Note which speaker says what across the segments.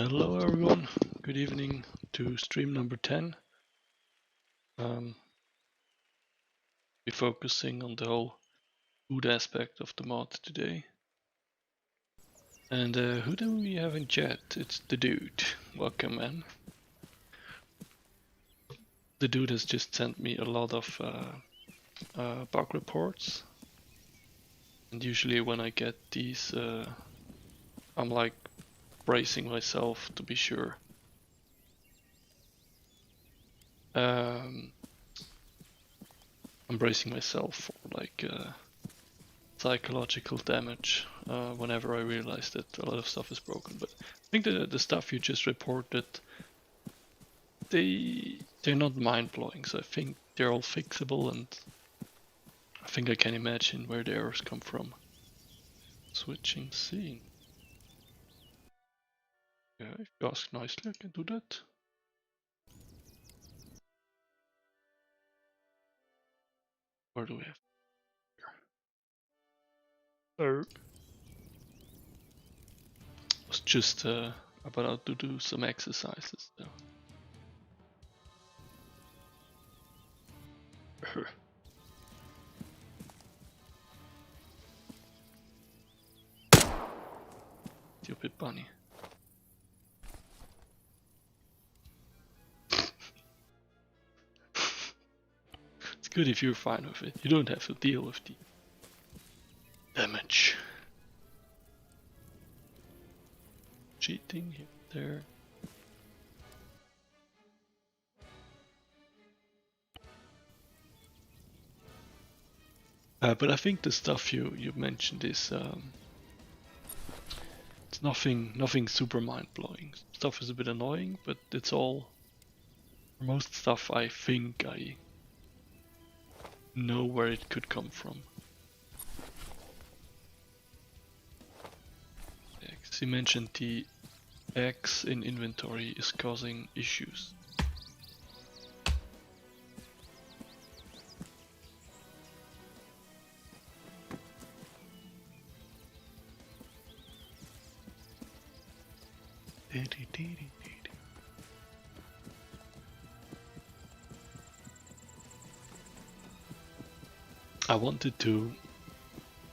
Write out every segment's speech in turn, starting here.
Speaker 1: Hello everyone, good evening to stream number 10. Be focusing on the whole food aspect of the mod today. And who do we have in chat? It's the dude. Welcome, man. The dude has just sent me a lot of bug reports. And usually when I get these, I'm like bracing myself to be sure. I'm bracing myself for like psychological damage whenever I realize that a lot of stuff is broken. But I think the stuff you just reported, they're not mind-blowing, so I think they're all fixable, and I think I can imagine where the errors come from. Switching scene. Yeah, if you ask nicely, I can do that. Where do we have? Here. I was just about to do some exercises though. Stupid bunny. It's good if you're fine with it. You don't have to deal with the damage. Cheating here, there. But I think the stuff you mentioned is it's nothing super mind-blowing. Stuff is a bit annoying, but it's all, for most stuff I think I know where it could come from. You mentioned the X in inventory is causing issues. I wanted to.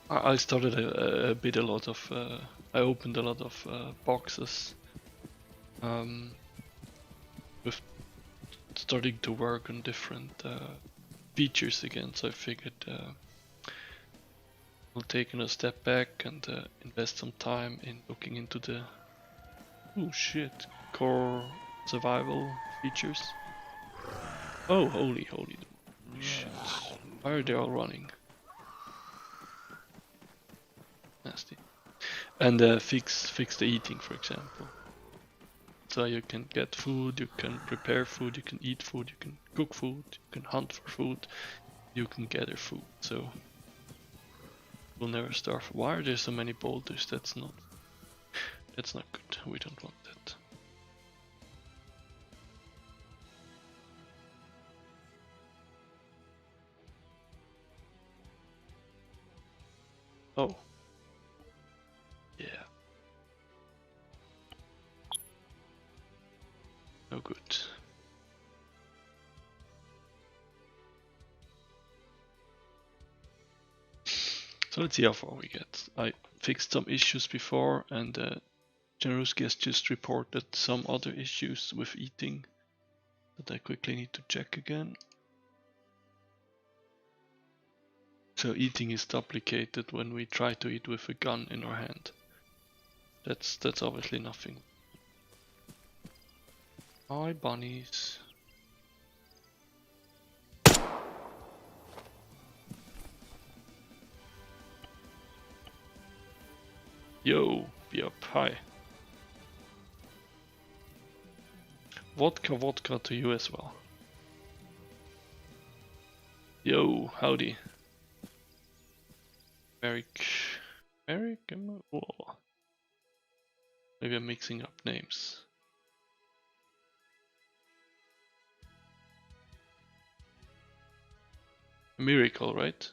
Speaker 1: I started a lot of. I opened a lot of boxes. With starting to work on different features again, so I figured I'll take a step back and invest some time in looking into the core survival features. Oh, holy shit! Why are they all running? Nasty. And fix the eating, for example. So you can get food, you can prepare food, you can eat food, you can cook food, you can hunt for food, you can gather food. So we'll never starve. Why are there so many boulders? That's not good. We don't want that. Oh. Yeah. No good. So let's see how far we get. I fixed some issues before, and Januski has just reported some other issues with eating that I quickly need to check again. So eating is duplicated when we try to eat with a gun in our hand. That's obviously nothing. Hi bunnies. Yo, be up, hi. Vodka to you as well. Yo, howdy. Merrick, whoa. Maybe I'm mixing up names. A miracle, right?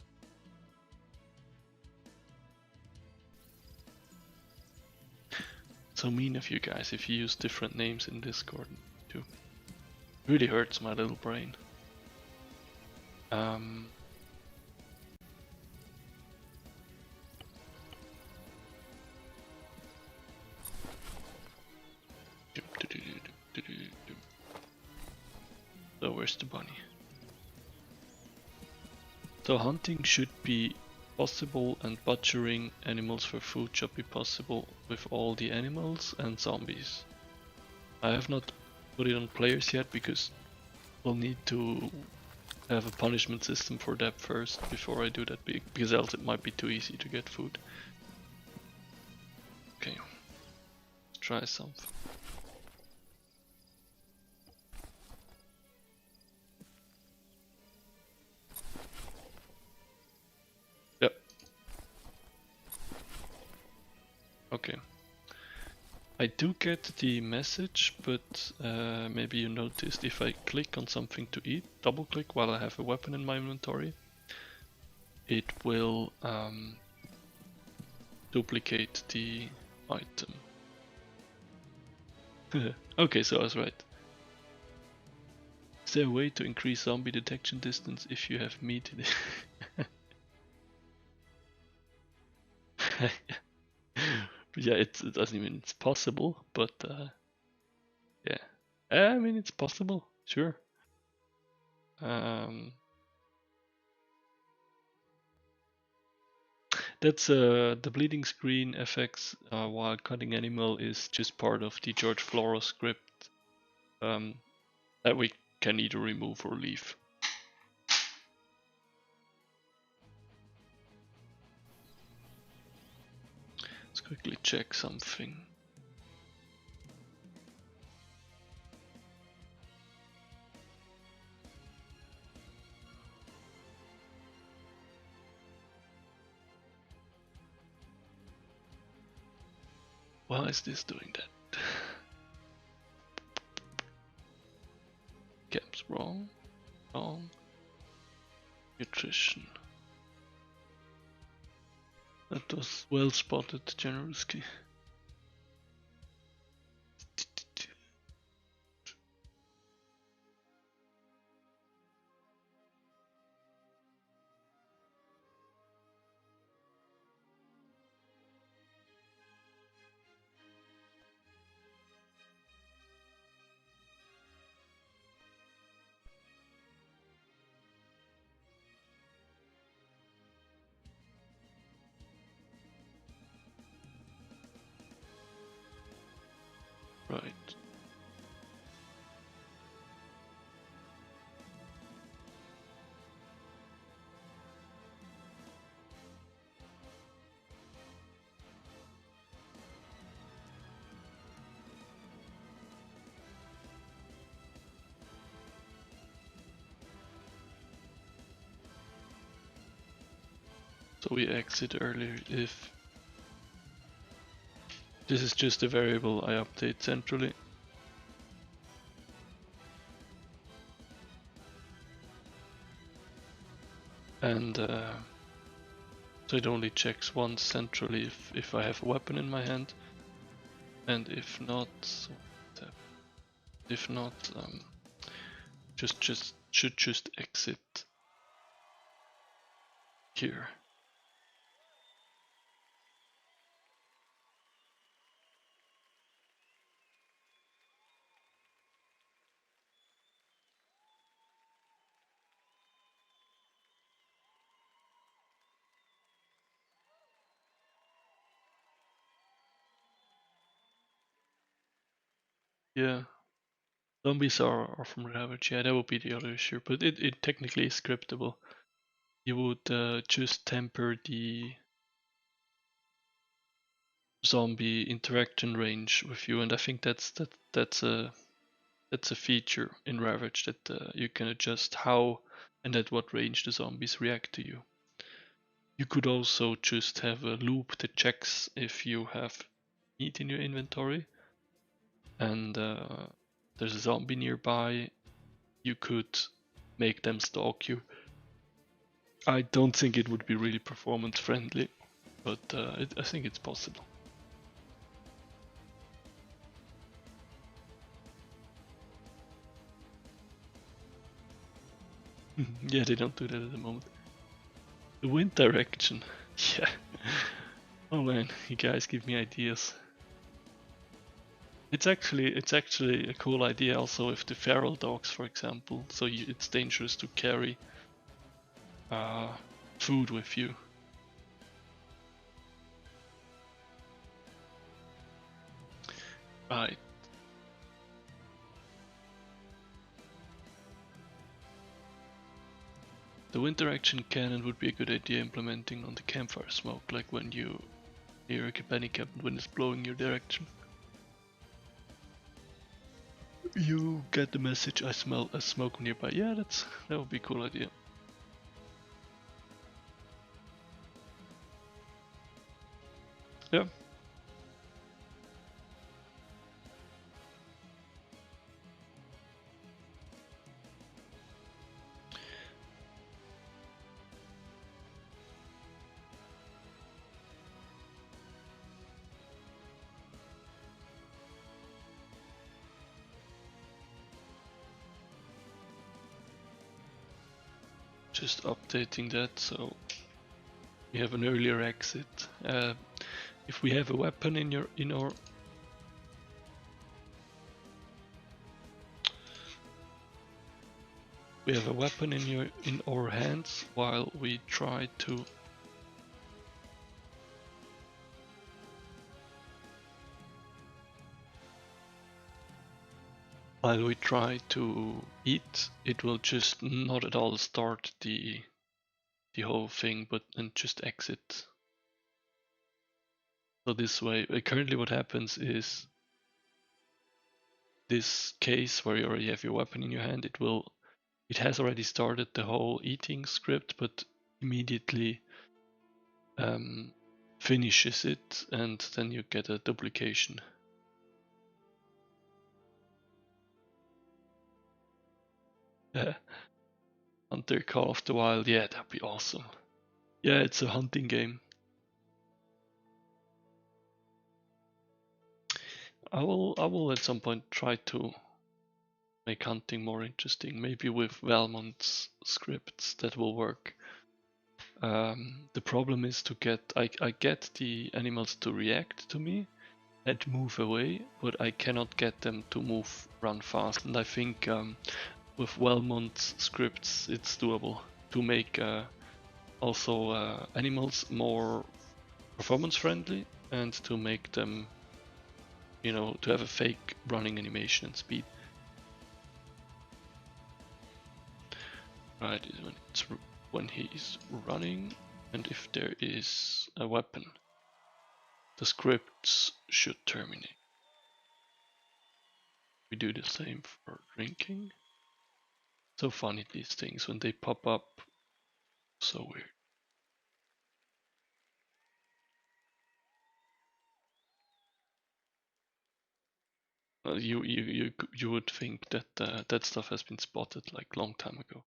Speaker 1: so mean of you guys if you use different names in Discord too. Really hurts my little brain. So where's the bunny? So hunting should be possible and butchering animals for food should be possible with all the animals and zombies. I have not put it on players yet because we'll need to have a punishment system for that first before I do that, because else it might be too easy to get food. Okay, let's try something. Yep. Okay. I do get the message, but maybe you noticed if I click on something to eat, double click while I have a weapon in my inventory, it will duplicate the item. Okay, so I was right. Is there a way to increase zombie detection distance if you have meat in it? Yeah, it doesn't mean it's possible, but yeah. I mean, it's possible, sure. That's the bleeding screen effects while cutting animal is just part of the George Floro script that we can either remove or leave. Let's quickly check something. Why is this doing that? Caps wrong. Nutrition. That was well spotted, Januski. Right. So we exit earlier if this is just a variable I update centrally. And so it only checks once centrally if I have a weapon in my hand, and if not, should just exit here. Yeah, zombies are from Ravage. Yeah, that would be the other issue, but it technically is scriptable. You would just temper the zombie interaction range with you, and I think that's a feature in Ravage that you can adjust how and at what range the zombies react to you. You could also just have a loop that checks if you have meat in your inventory and there's a zombie nearby. You could make them stalk you. I don't think it would be really performance friendly, but I think it's possible. Yeah, they don't do that at the moment. The wind direction. Yeah. Oh man, you guys give me ideas. It's actually a cool idea also with the feral dogs, for example. So it's dangerous to carry uh, food with you. Right. The wind direction cannon would be a good idea implementing on the campfire smoke, like when you near a company camp and wind is blowing your direction. You get the message, I smell a smoke nearby. Yeah, that would be a cool idea. Yeah. Just updating that so we have an earlier exit. If we have a weapon in our we have a weapon in our hands while we try to eat, it will just not at all start the whole thing, but and just exit. So this way, currently what happens is this case where you already have your weapon in your hand, it has already started the whole eating script, but immediately finishes it, and then you get a duplication. Hunter Call of the Wild, yeah, that'd be awesome. Yeah, it's a hunting game. I will at some point try to make hunting more interesting, maybe with Valmont's scripts that will work. The problem is to I get the animals to react to me and move away, but I cannot get them to run fast. And I think with Valmont's scripts, it's doable to make also animals more performance friendly and to make them, to have a fake running animation and speed. Right, when he's running, and if there is a weapon, the scripts should terminate. We do the same for drinking. So funny, these things when they pop up, so weird. You would think that that stuff has been spotted like long time ago.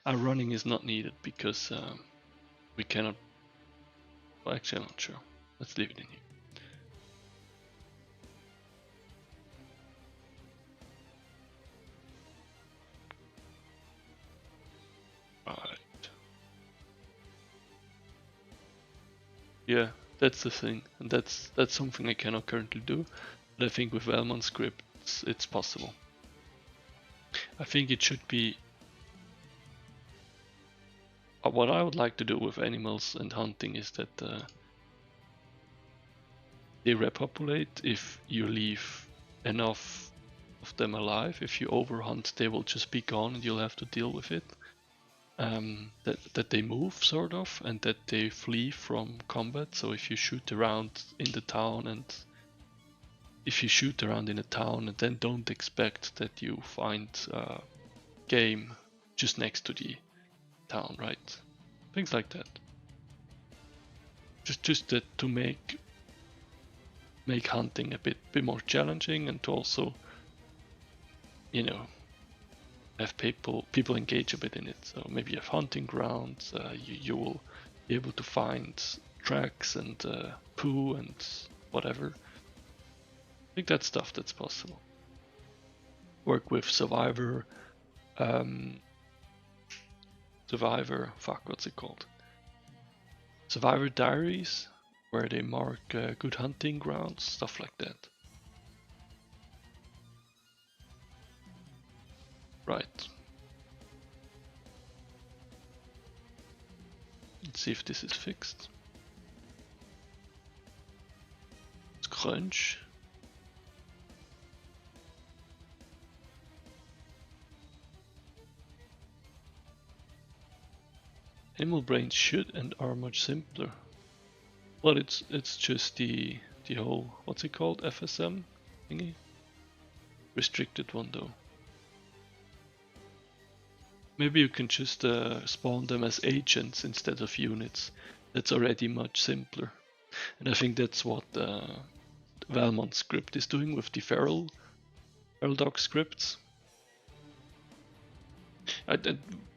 Speaker 1: Our running is not needed because we cannot. Well, actually, I'm not sure. Let's leave it in here. Right. Yeah, that's the thing, and that's something I cannot currently do. But I think with Valmont scripts, it's possible. I think it should be. What I would like to do with animals and hunting is that they repopulate if you leave enough of them alive. If you overhunt, they will just be gone and you'll have to deal with it. That they move sort of, and that they flee from combat. So if you shoot around in the town and then don't expect that you find game just next to the town, right? Things like that. Just that to make hunting a bit more challenging, and to also, have people engage a bit in it. So maybe you have hunting grounds. You will be able to find tracks and poo and whatever. think that's stuff that's possible. Work with Survivor, what's it called? Survivor Diaries, where they mark good hunting grounds, stuff like that. Right. Let's see if this is fixed. It's crunch. Animal brains should and are much simpler. Well, it's just the whole, what's it called, FSM thingy? Restricted one though. Maybe you can just spawn them as agents instead of units. That's already much simpler. And I think that's what Valmont script is doing with the feral dog scripts.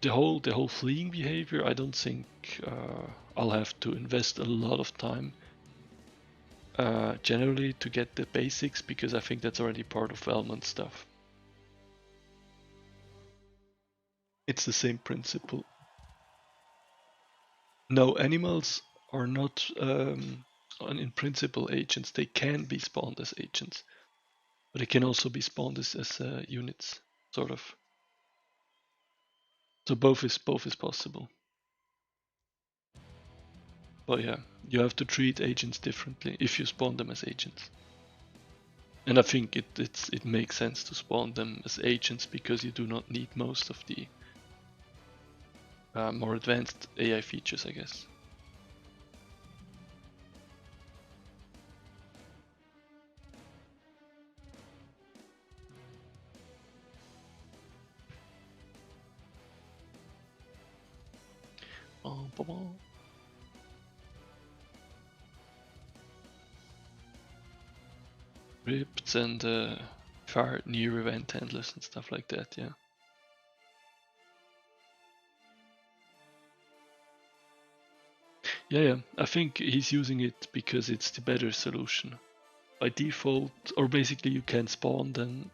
Speaker 1: The whole fleeing behavior, I don't think I'll have to invest a lot of time generally to get the basics, because I think that's already part of Valmont stuff. It's the same principle. No, animals are not in principle agents. They can be spawned as agents, but they can also be spawned as units, sort of. So both is possible. But yeah, you have to treat agents differently if you spawn them as agents. And I think it makes sense to spawn them as agents, because you do not need most of the more advanced AI features, I guess. Ripped and far near event handlers and stuff like that, yeah. Yeah, I think he's using it because it's the better solution. By default, or basically you can spawn them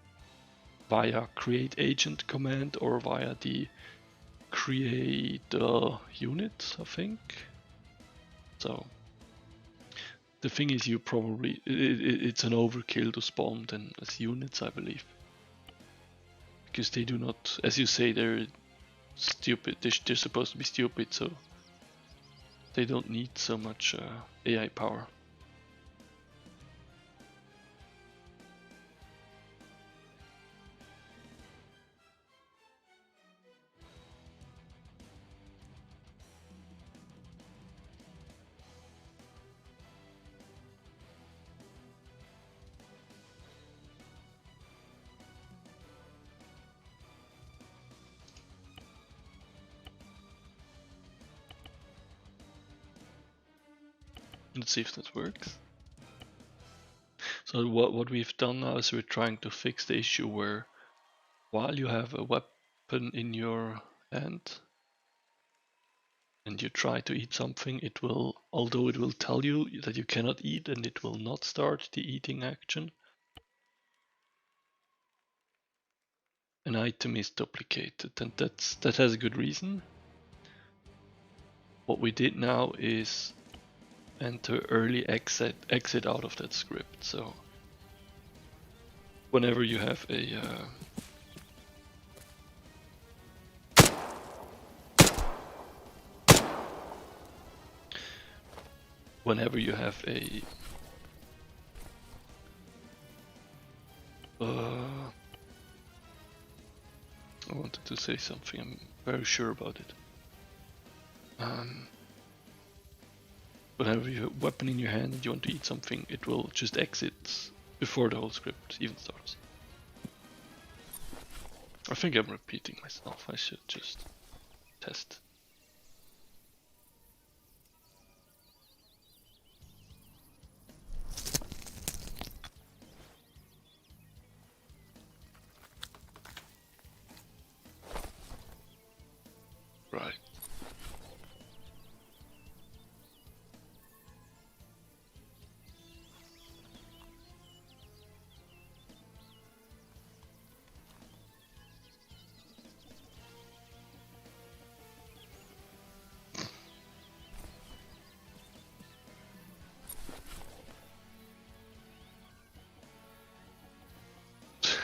Speaker 1: via create agent command or via the create unit, I think. So the thing is, you probably it's an overkill to spawn them as units, I believe, because they do not, as you say, they're stupid. They're supposed to be stupid, so they don't need so much AI power. Let's see if that works. So what we've done now is we're trying to fix the issue where while you have a weapon in your hand and you try to eat something, it will, although it will tell you that you cannot eat, and it will not start the eating action, an item is duplicated, and that has a good reason. What we did now is enter early exit out of that script. So whenever you have a I wanted to say something, I'm very sure about it. Whenever you have a weapon in your hand and you want to eat something, it will just exit before the whole script even starts. I think I'm repeating myself, I should just test. Right.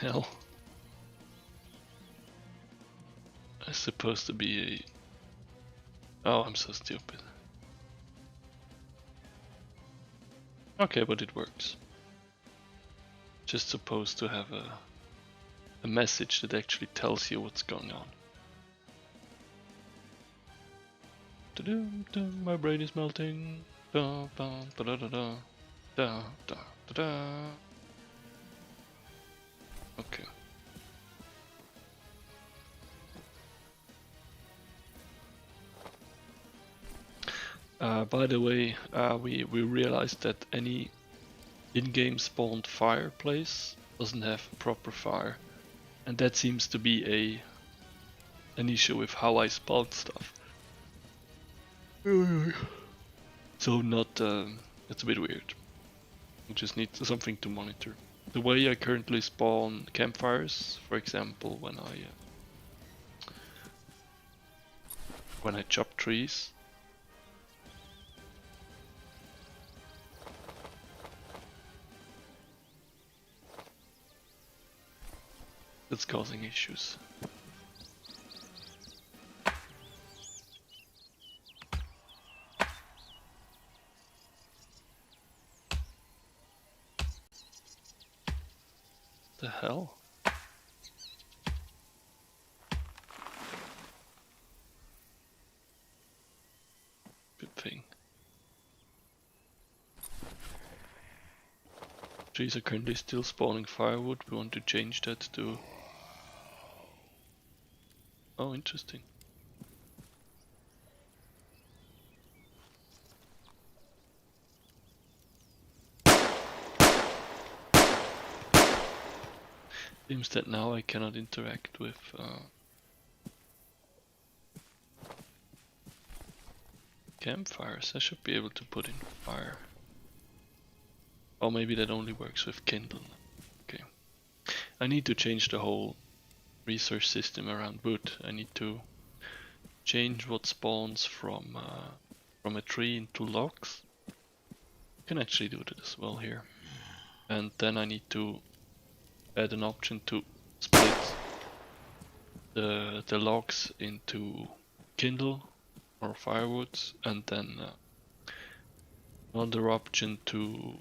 Speaker 1: hell? It's supposed to be a... Oh, I'm so stupid. Okay, but it works. Just supposed to have a message that actually tells you what's going on. My brain is melting. Da, da, da, da, da, da, da, da, da. Okay. By the way, we realized that any in-game spawned fireplace doesn't have proper fire, and that seems to be an issue with how I spawn stuff. So not, it's a bit weird. We just need something to monitor. The way I currently spawn campfires, for example, when I chop trees, that's causing issues. The hell? Good thing. Trees are currently still spawning firewood. We want to change that to... Oh, interesting. Seems that now I cannot interact with campfires. I should be able to put in fire. Oh, maybe that only works with Kindle. Okay. I need to change the whole resource system around wood. I need to change what spawns from a tree into logs. I can actually do that as well here. And then I need to add an option to split the logs into kindle or firewood, and then another option to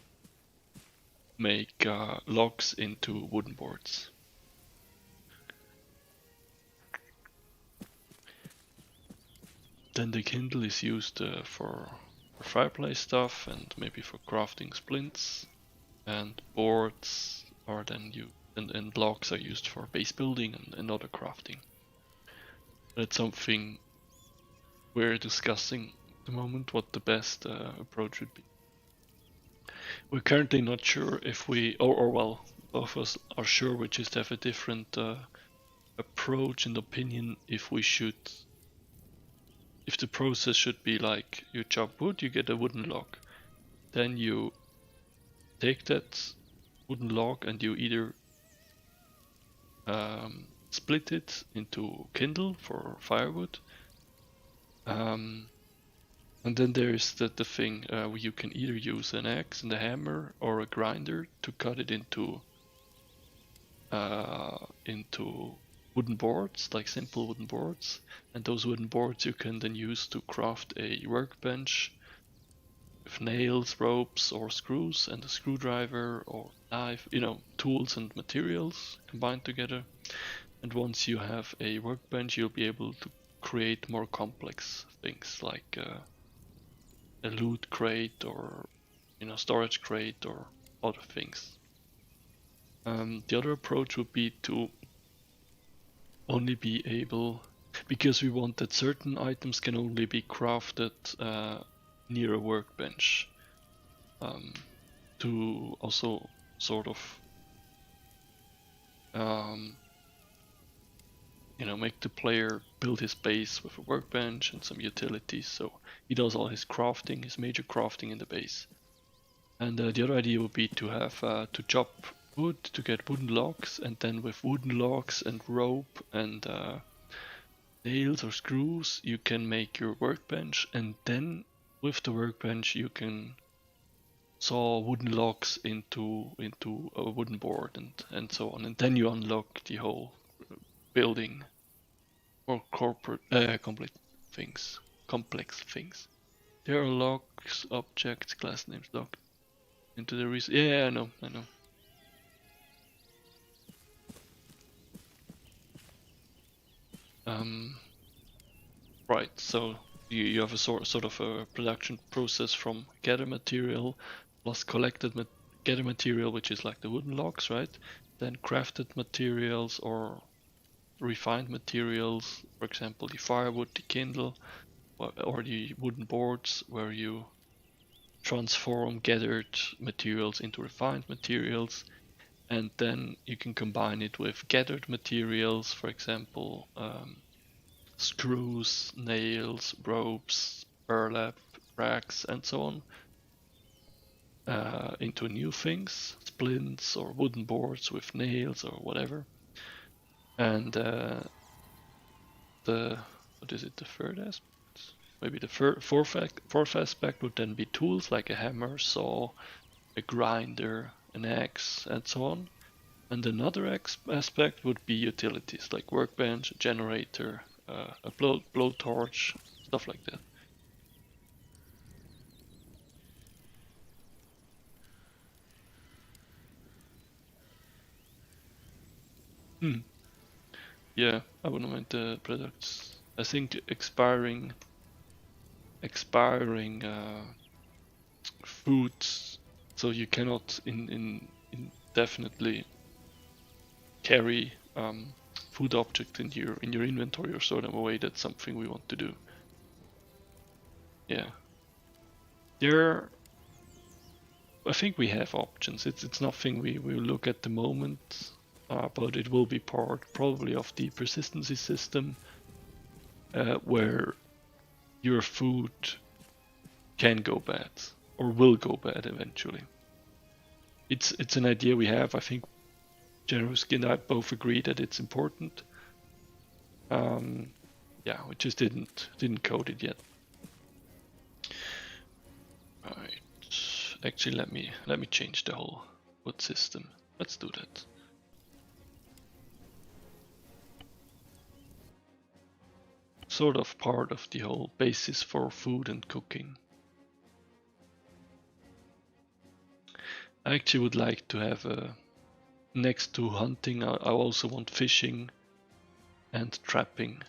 Speaker 1: make logs into wooden boards. Then the kindle is used for fireplace stuff and maybe for crafting splints, and boards are then used, and logs are used for base building and other crafting. That's something we're discussing at the moment, what the best approach would be. We're currently not sure if we, or well, both of us are sure, we just have a different approach and opinion if we should, if the process should be like you chop wood, you get a wooden log, then you take that wooden log and you either split it into kindle for firewood, and then there's the thing where you can either use an axe and a hammer or a grinder to cut it into wooden boards, like simple wooden boards, and those wooden boards you can then use to craft a workbench with nails, ropes, or screws, and a screwdriver or knife, tools and materials combined together. And once you have a workbench, you'll be able to create more complex things like a loot crate or storage crate or other things. The other approach would be to only be able, because we want that certain items can only be crafted near a workbench, to also sort of make the player build his base with a workbench and some utilities, so he does all his crafting, his major crafting in the base. And the other idea would be to have to chop wood to get wooden logs, and then with wooden logs and rope and nails or screws you can make your workbench, and then with the workbench you can saw wooden logs into a wooden board and so on, and then you unlock the whole building or corporate complex things. There are logs, objects, class names logged into the Yeah, I know. Right. So you have a sort of a production process from gather material plus gather material, which is like the wooden logs, right? Then crafted materials or refined materials, for example, the firewood, the kindle, or the wooden boards, where you transform gathered materials into refined materials, and then you can combine it with gathered materials, for example, screws, nails, ropes, burlap, racks, and so on, into new things, splints or wooden boards with nails or whatever. And the what is it? The third aspect? Maybe the fourth aspect would then be tools like a hammer, saw, a grinder, an axe, and so on. And another aspect would be utilities like workbench, a generator, a blowtorch, stuff like that. Yeah, I wouldn't mind the products. I think expiring foods, so you cannot indefinitely carry food objects in your inventory or store them away. That's something we want to do. Yeah, I think we have options. It's nothing we will look at the moment, but it will be part probably of the persistency system, where your food can go bad or will go bad eventually. It's an idea we have. I think Generuski and I both agree that it's important. Yeah, we just didn't code it yet. Alright. Actually, let me change the whole food system. Let's do that. Sort of part of the whole basis for food and cooking. I actually would like to have next to hunting, I also want fishing and trapping.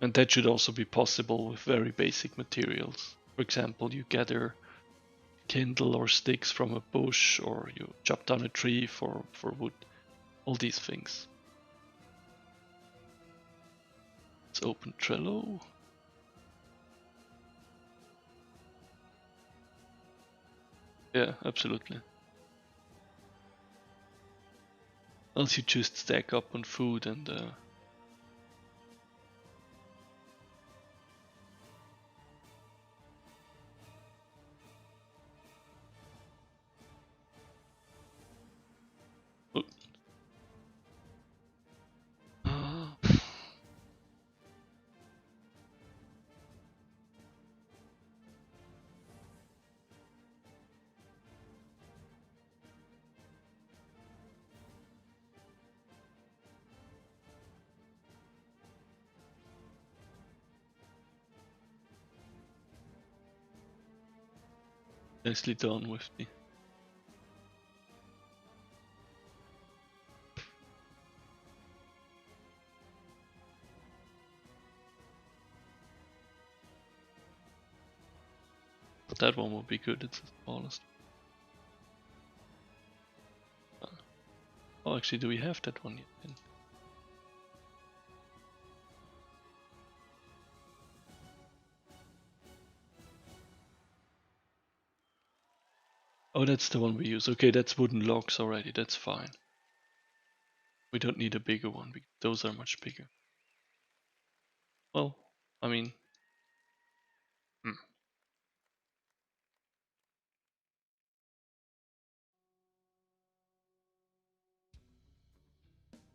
Speaker 1: And that should also be possible with very basic materials. For example, you gather kindle or sticks from a bush, or you chop down a tree for wood. All these things. Let's open Trello. Yeah, absolutely. Else you just stack up on food and nicely done with me. But that one will be good, it's the smallest. Oh, actually, do we have that one yet? Oh, that's the one we use. Okay, that's wooden logs already, that's fine. We don't need a bigger one, because those are much bigger. Well, I mean...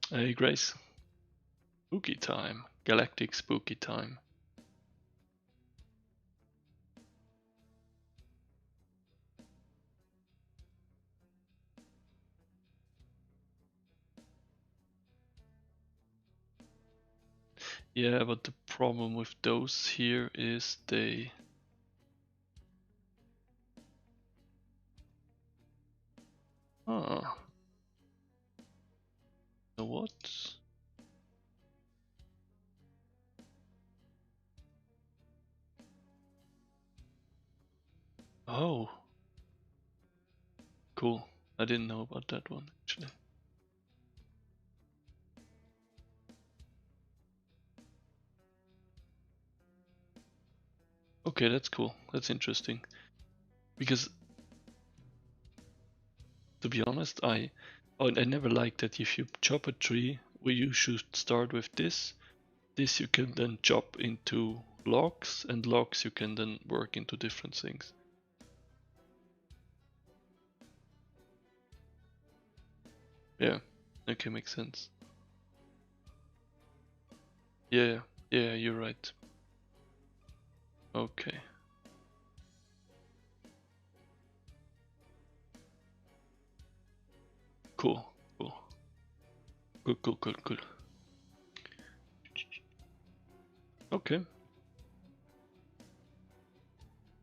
Speaker 1: Hey, Grace. Spooky time. Galactic spooky time. Yeah, but the problem with those here is they... Ah. So what? Oh. Cool. I didn't know about that one actually. Okay, that's cool. That's interesting. Because to be honest, I never liked that if you chop a tree, where you should start with this. This you can then chop into logs, and logs you can then work into different things. Yeah. Okay, makes sense. Yeah, yeah, you're right. Okay. Cool, cool. Cool, cool, cool, cool. Okay.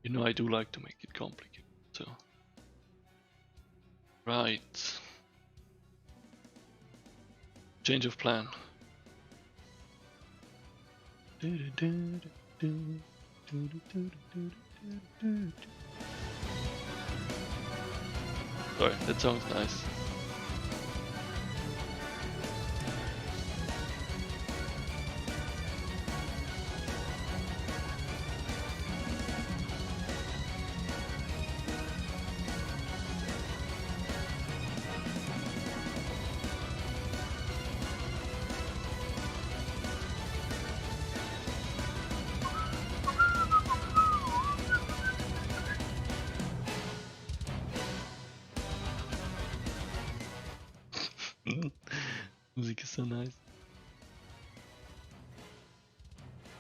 Speaker 1: You know I do like to make it complicated, so. Right. Change of plan. Sorry, that sounds nice. Music is so nice.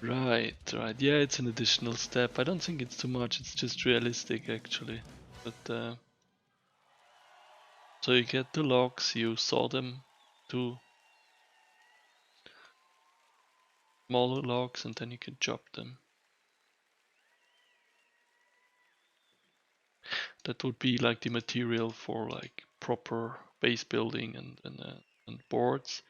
Speaker 1: Right, right. Yeah, it's an additional step. I don't think it's too much. It's just realistic, actually. But so you get the logs, you saw them to smaller logs, and then you can chop them. That would be like the material for like proper base building and boards,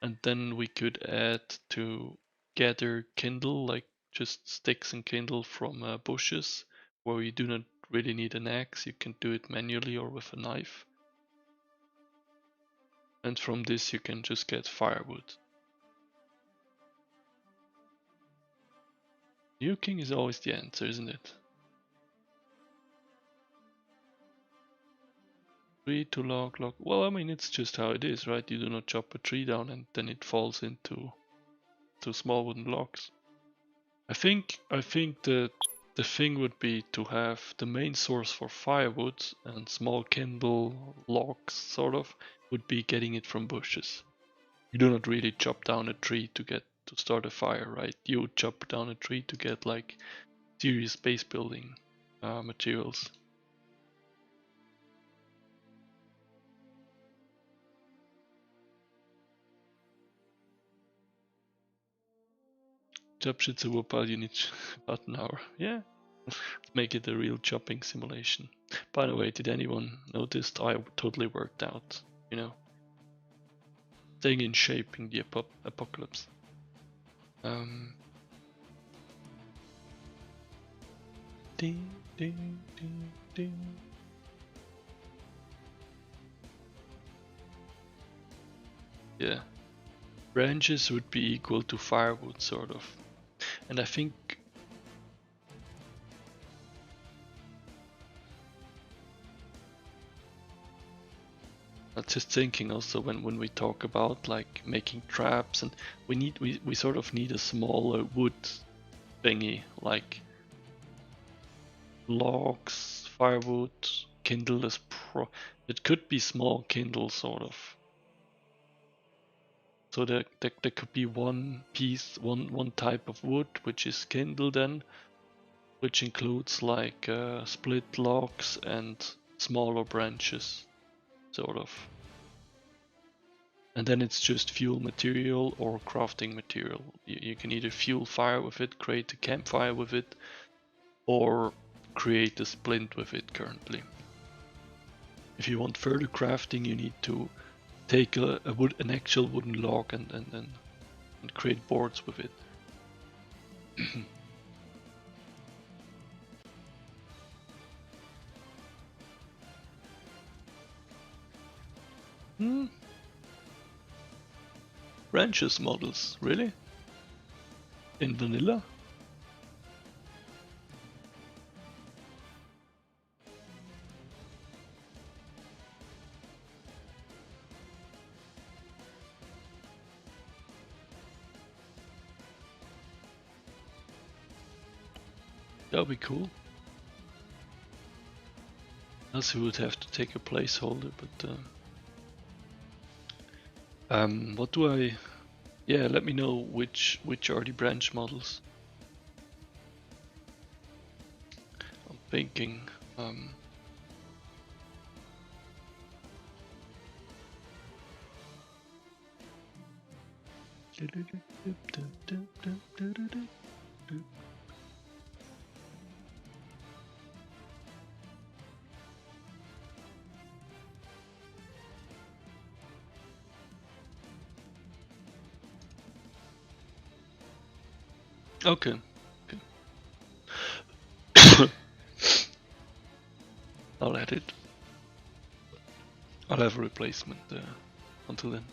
Speaker 1: and then we could add to gather kindle, like just sticks and kindle from bushes, where you do not really need an axe. You can do it manually or with a knife, and from this you can just get firewood. Nuking is always the answer, isn't it? Tree to log. Well, I mean, it's just how it is, right? You do not chop a tree down and then it falls into small wooden logs. I think the thing would be to have the main source for firewood and small kindle logs, sort of, would be getting it from bushes. You do not really chop down a tree to start a fire, right? You chop down a tree to get like serious base building materials. Chop shit's a whoop out, you need about an hour. Yeah. Make it a real chopping simulation. By the way, did anyone notice I totally worked out, you know? Staying in shape in the apocalypse. Ding, ding, ding, ding. Yeah. Branches would be equal to firewood, sort of. And I think I'm just thinking also when we talk about like making traps, and we sort of need a smaller wood thingy, like logs, firewood, kindle is it could be small kindle, sort of. So there could be one piece, one type of wood, which is kindle then, which includes like split logs and smaller branches, sort of. And then it's just fuel material or crafting material. You can either fuel fire with it, create a campfire with it, or create a splint with it currently. If you want further crafting, you need to take an actual wooden log and create boards with it. Branches models, really? In vanilla? That would be cool. Else we would have to take a placeholder, but what do I... Yeah, let me know which are the branch models. I'm thinking okay. I'll add it. I'll have a replacement until then.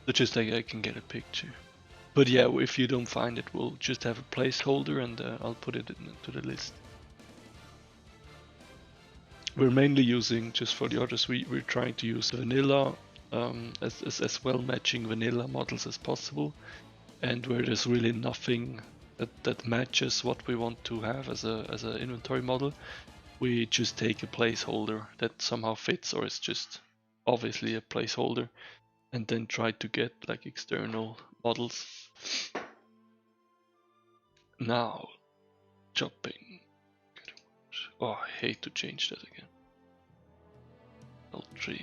Speaker 1: So just like I can get a picture. But yeah, if you don't find it, we'll just have a placeholder and I'll put it into the list. We're mainly using, just for the others, we're trying to use vanilla as well matching vanilla models as possible. And where there's really nothing that matches what we want to have as an inventory model, we just take a placeholder that somehow fits, or it's just obviously a placeholder, and then try to get like external models. Now, chopping. Oh, I hate to change that again. L3.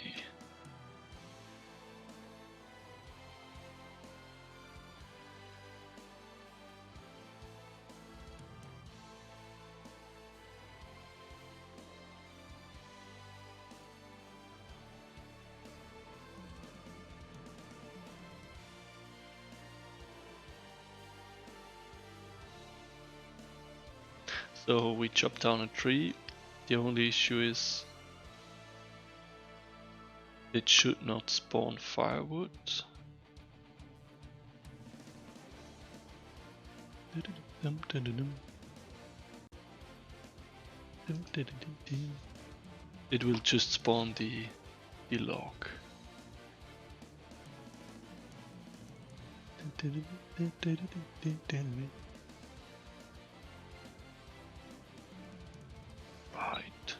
Speaker 1: So we chop down a tree. The only issue is it should not spawn firewood. It will just spawn the log. Right.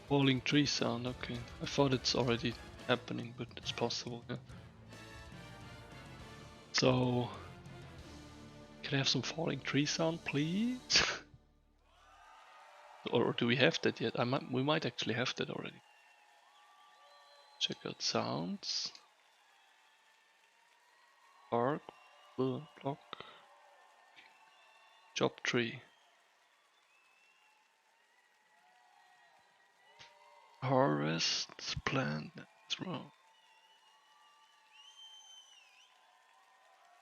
Speaker 1: Falling tree sound, okay. I thought it's already happening, but it's possible, yeah. So, can I have some falling tree sound, please? Or do we have that yet? We might actually have that already. Check out sounds. Bark, block, chop tree. Harvest, plant, throw.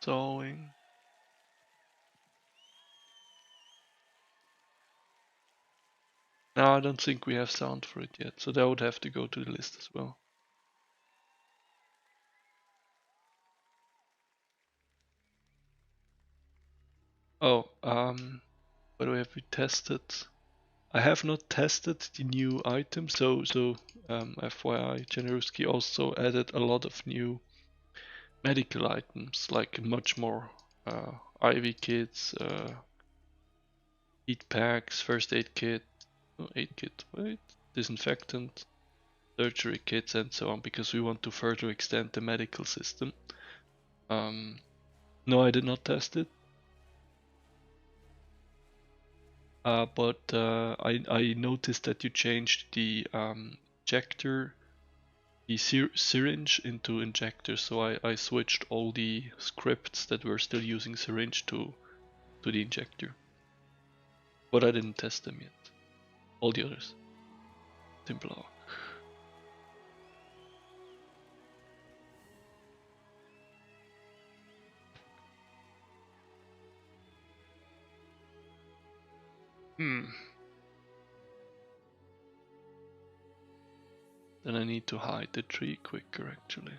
Speaker 1: Sowing. No, I don't think we have sound for it yet, so that would have to go to the list as well. Oh, what do we have we tested? I have not tested the new item, so FYI, Generuski also added a lot of new medical items, like much more IV kits, heat packs, first aid kit, aid kit, wait, disinfectant, surgery kits, and so on, because we want to further extend the medical system. No, I did not test it. But I noticed that you changed the injector, the syringe into injector, so I switched all the scripts that were still using syringe to the injector. But I didn't test them yet. All the others. Devlog. Then I need to hide the tree quicker, actually.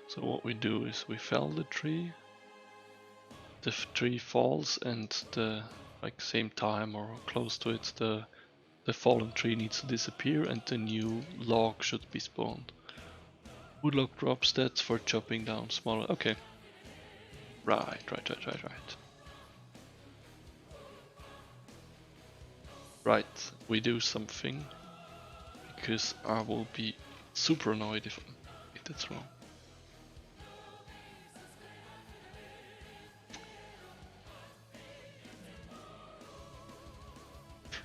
Speaker 1: So what we do is we fell the tree. The tree falls, and the same time or close to it, the fallen tree needs to disappear, and the new log should be spawned. Woodlock drop stats for chopping down smaller. Okay. Right. Right. We do something, because I will be super annoyed if that's wrong.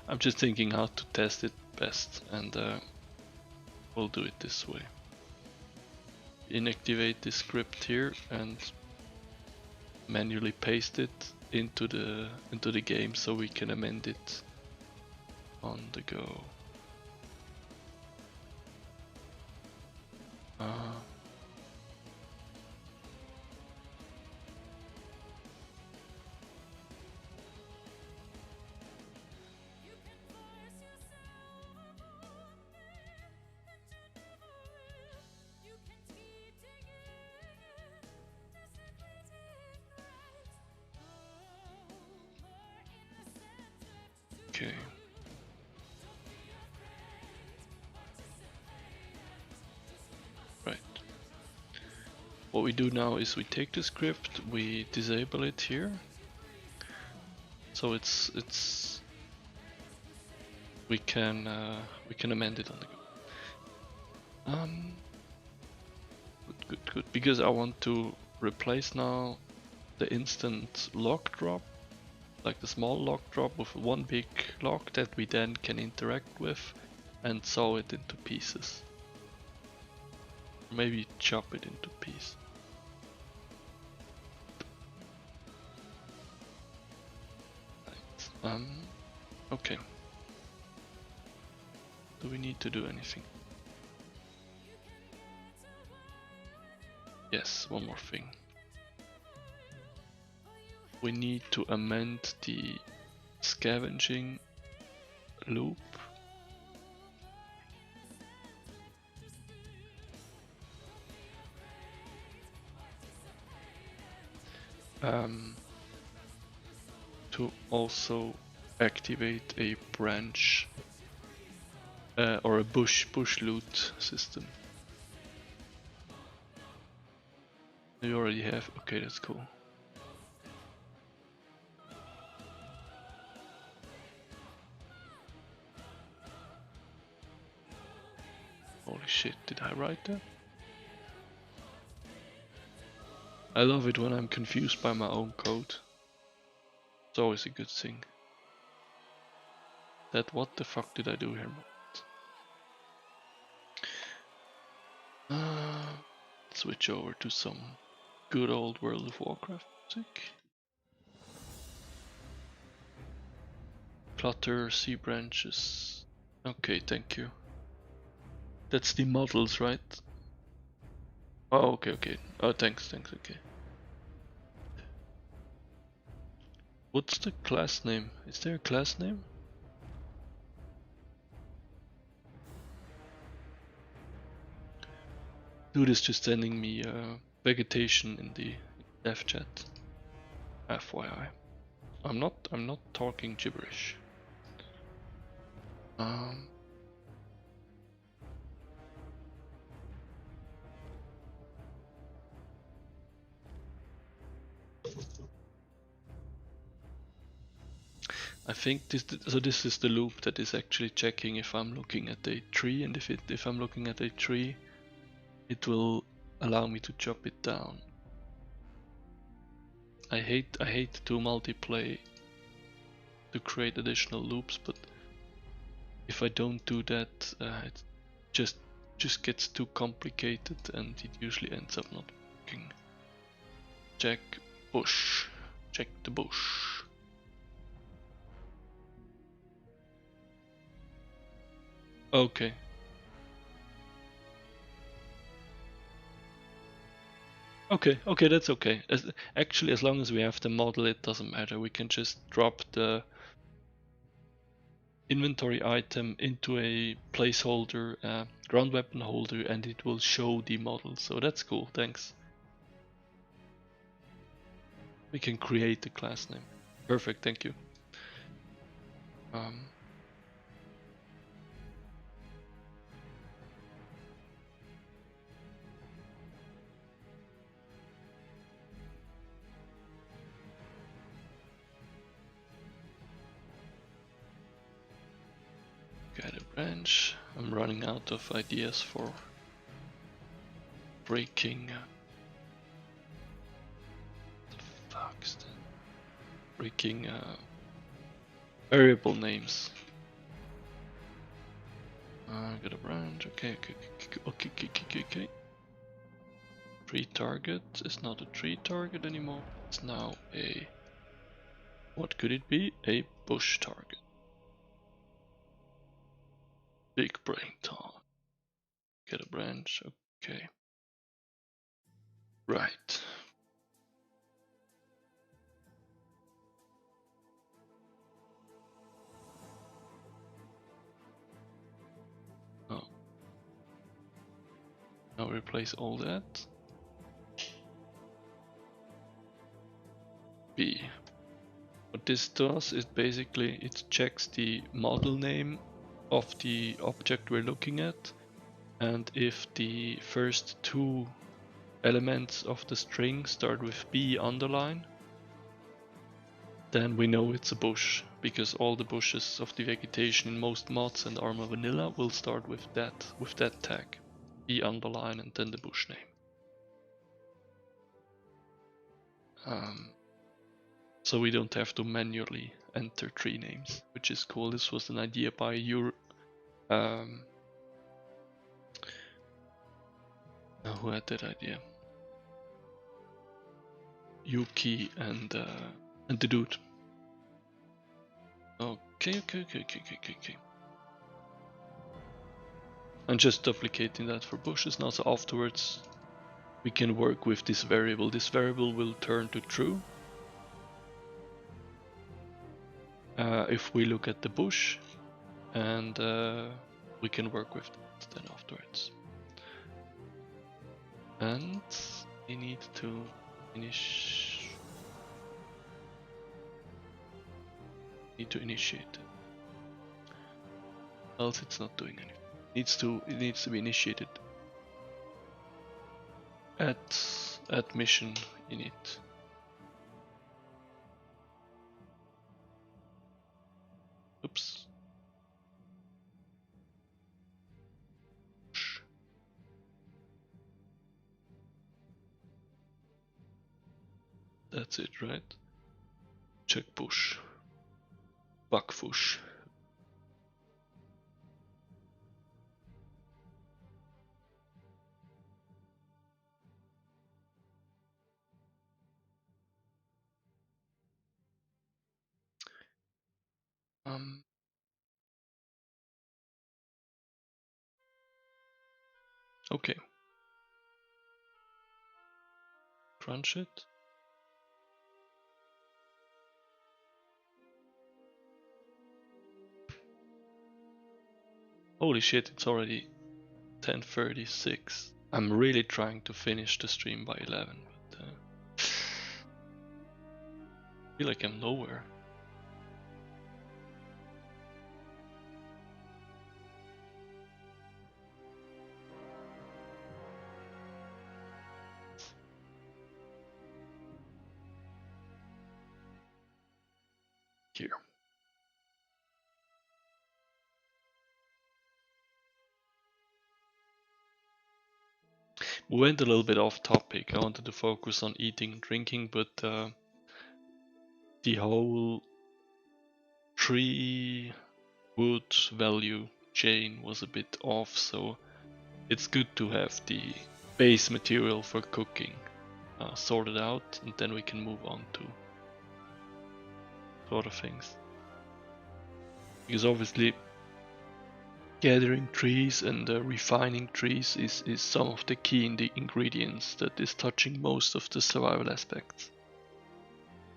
Speaker 1: I'm just thinking how to test it best, and we'll do it this way. Inactivate this script here and manually paste it into the game so we can amend it on the go. Okay. Right. What we do now is we take the script, we disable it here. So we can amend it on the go. Good. Because I want to replace now the instant lock drop, like the small lock drop, with one big lock that we then can interact with and saw it into pieces. Maybe chop it into pieces. Right. Okay. Do we need to do anything? Yes, one more thing. We need to amend the scavenging loop. To also activate a branch or a bush loot system. You already have? Okay, that's cool. Holy shit, did I write that? I love it when I'm confused by my own code. It's always a good thing. That what the fuck did I do here? Switch over to some good old World of Warcraft music. Clutter C branches. Okay, thank you. That's the models, right? Oh, okay. Oh, thanks, okay. What's the class name? Is there a class name? Dude is just sending me vegetation in the dev chat. FYI. I'm not talking gibberish. I think this is the loop that is actually checking if I'm looking at a tree, and if I'm looking at a tree, it will allow me to chop it down. I hate to multiplay to create additional loops, but if I don't do that, it just gets too complicated, and it usually ends up not working. Check bush. Check the bush. Okay. Okay, that's okay. Actually, as long as we have the model, it doesn't matter. We can just drop the inventory item into a placeholder, ground weapon holder, and it will show the model. So that's cool, thanks. We can create the class name. Perfect, thank you. Get a branch. I'm running out of ideas for breaking. The fuck's that? Breaking variable names. Got a branch. Okay. Tree target is not a tree target anymore. It's now a. What could it be? A bush target. Big brain time. Get a branch. Okay. Right. Oh. Now replace all that. B. What this does is basically it checks the model name of the object we're looking at, and if the first two elements of the string start with B underline, then we know it's a bush, because all the bushes of the vegetation in most mods and ArmA Vanilla will start with that tag, B underline and then the bush name. So we don't have to manually enter tree names, which is cool. This was an idea by who had that idea? Yuki and the dude. Okay. I'm just duplicating that for bushes now, so afterwards we can work with this variable. This variable will turn to true if we look at the bush, and we can work with that then afterwards. And we need to initiate, else it's not doing anything. It needs to be initiated at mission init. Oops. That's it, right? Check push. Backfush. Um. Okay. Crunch it. Holy shit, it's already 10:36. I'm really trying to finish the stream by 11, but I feel like I'm nowhere. Here. We went a little bit off topic. I wanted to focus on eating and drinking, but the whole tree wood value chain was a bit off, so it's good to have the base material for cooking sorted out, and then we can move on to other things. Because obviously gathering trees and refining trees is some of the key in the ingredients that is touching most of the survival aspects.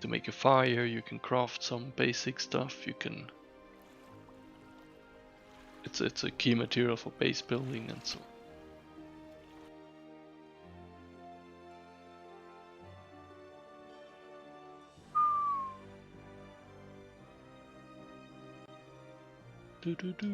Speaker 1: To make a fire, you can craft some basic stuff, you can... It's a key material for base building and so on. Do do do.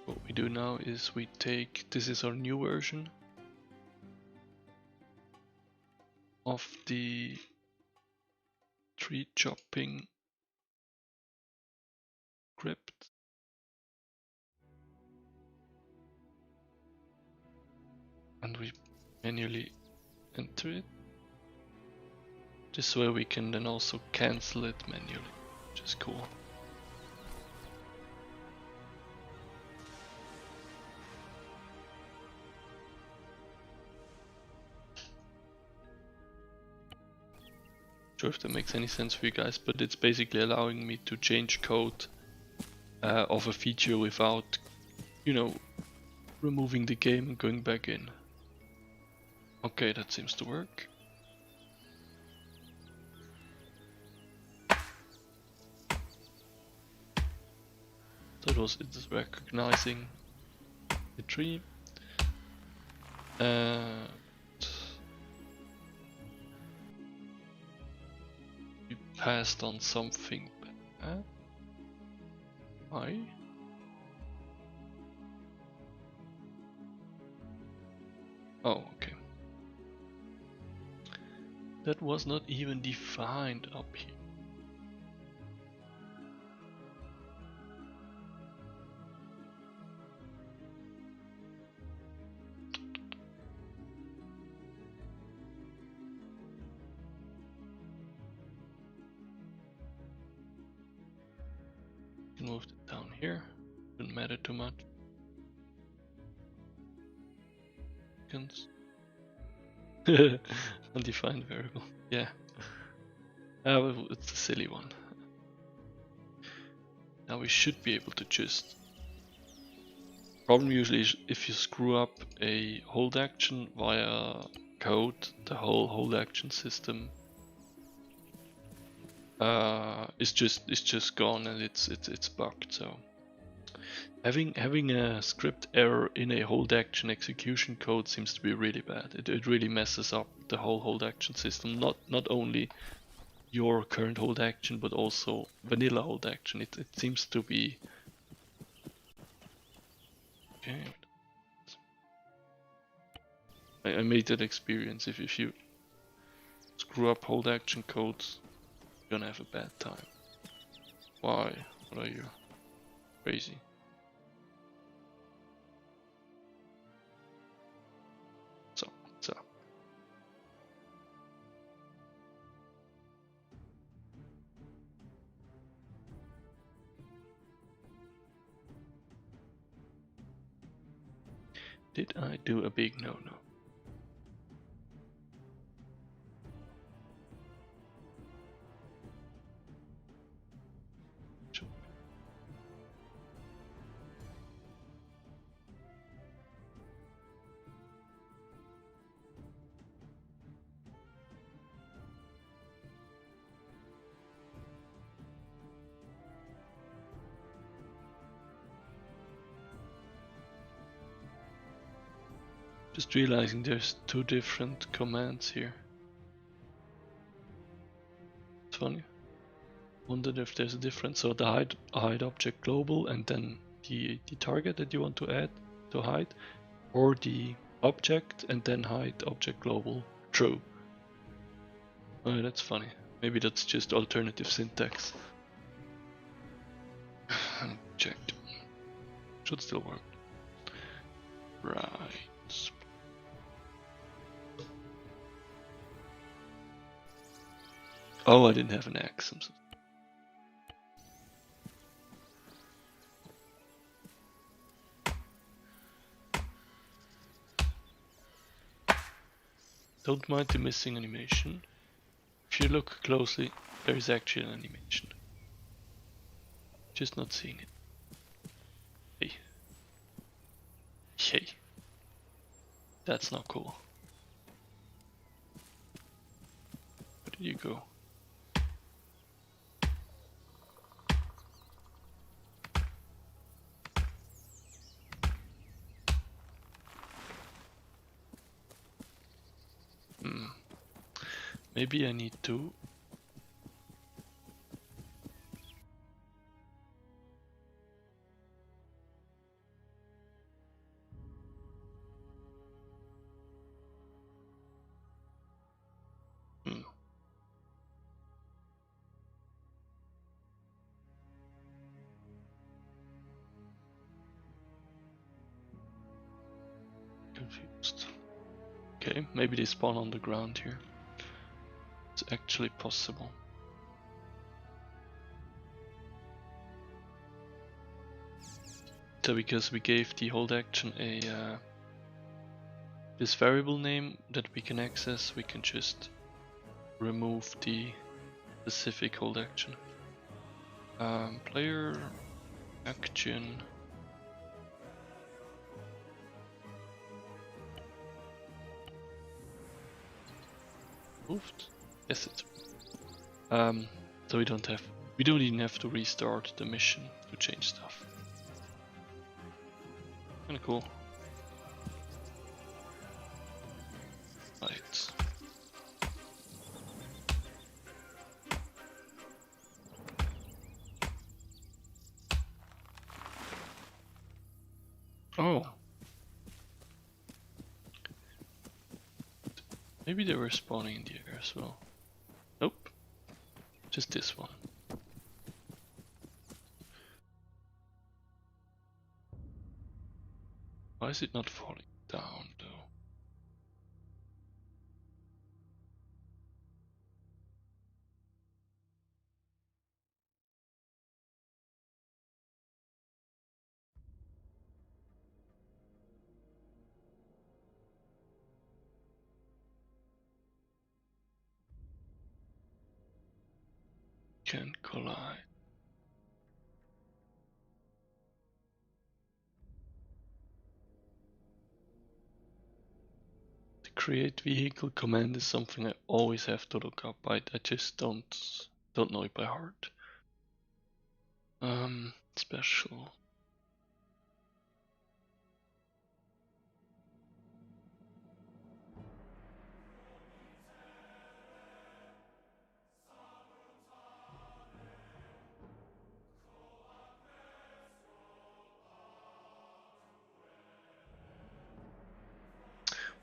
Speaker 1: What we do now is we take, this is our new version of the tree chopping script. And we manually enter it. This way we can then also cancel it manually, which is cool. Sure if that makes any sense for you guys, but it's basically allowing me to change code of a feature without, you know, removing the game and going back in. Okay, that seems to work. So it is recognizing the tree. We passed on something. Why? Oh, okay. That was not even defined up here. Moved it down here. Didn't matter too much. Undefined variable. Yeah. Well, it's a silly one. Now we should be able to just... Problem usually is if you screw up a hold action via code, the whole hold action system is just gone and it's bugged. So having a script error in a hold action execution code seems to be really bad. It really messes up the whole hold action system. Not only your current hold action, but also vanilla hold action. It seems to be okay. I made that experience. If you screw up hold action codes, you're gonna have a bad time. Why? What are you? Crazy. Did I do a big no-no? Just realizing there's two different commands here. It's funny. Wondered if there's a difference. So the hide object global and then the target that you want to add to hide, or the object and then hide object global true. Oh, that's funny. Maybe that's just alternative syntax. Checked. Should still work. Right. Oh, I didn't have an axe. I'm so don't mind the missing animation. If you look closely, there is actually an animation. Just not seeing it. Hey. Hey. That's not cool. Where did you go? Maybe I need to. Confused. Okay, maybe they spawn on the ground here. It's actually possible. So because we gave the hold action a this variable name that we can access, we can just remove the specific hold action. Player action. Moved? Yes, it's. So we don't even have to restart the mission to change stuff. Kinda cool. Right. Oh. Maybe they were spawning in the air as well. Nope. Just this one. Why is it not falling down though? Can collide. The create vehicle command is something I always have to look up. I just don't know it by heart. Special.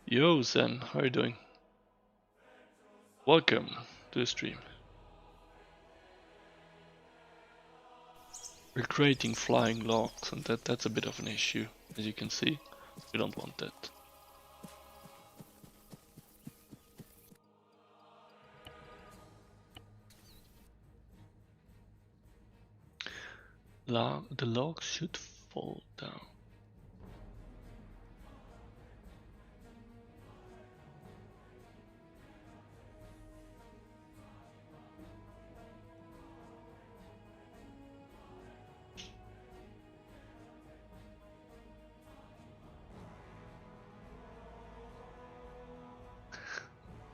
Speaker 1: Yo Zen, how are you doing? Welcome to the stream. We're creating flying logs and that's a bit of an issue, as you can see. We don't want that. The logs should fall down.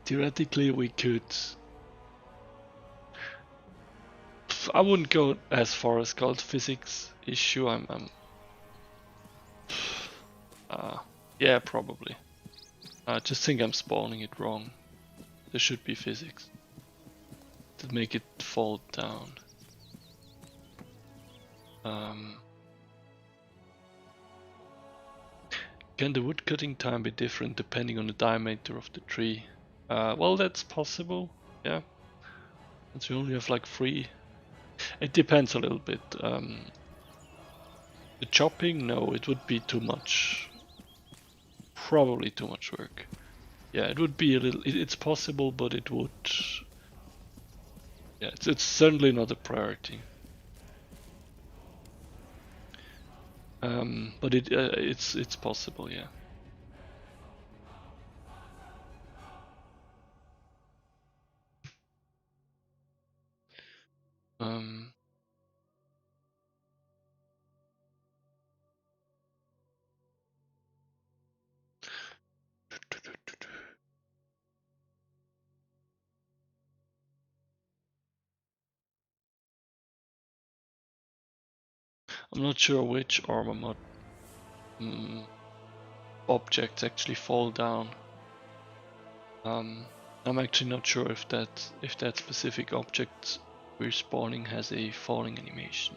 Speaker 1: theoretically we could. I wouldn't go as far as called physics issue. Yeah, probably. I just think I'm spawning it wrong. There should be physics to make it fall down. Can the wood cutting time be different depending on the diameter of the tree? Well, that's possible. Yeah. Since we only have like 3. It depends a little bit. The chopping, no, it would be too much. Probably too much work. Yeah, it would be a little. It's possible, but it would. Yeah, it's certainly not a priority. But it's possible, yeah. I'm not sure which ArmA mod objects actually fall down. I'm actually not sure if that specific object we're spawning has a falling animation.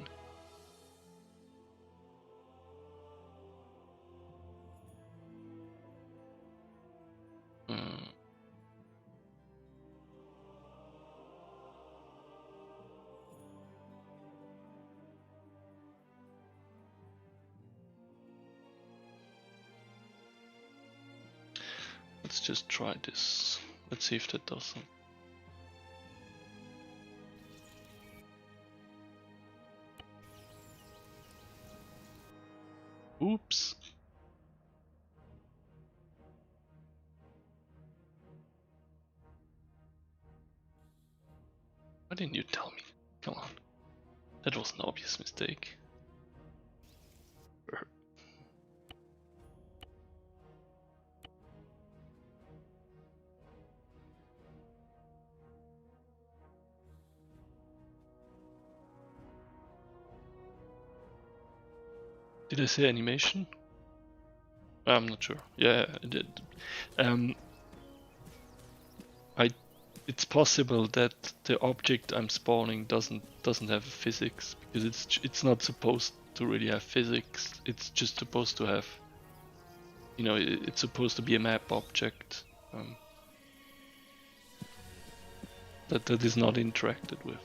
Speaker 1: Let's just try this. Let's see if that does something. Oops. Why didn't you tell me? Come on. That was an obvious mistake. Did I say animation? I'm not sure. Yeah, I did. It's possible that the object I'm spawning doesn't have physics because it's not supposed to really have physics. It's just supposed to have, you know, it's supposed to be a map object that is not interacted with.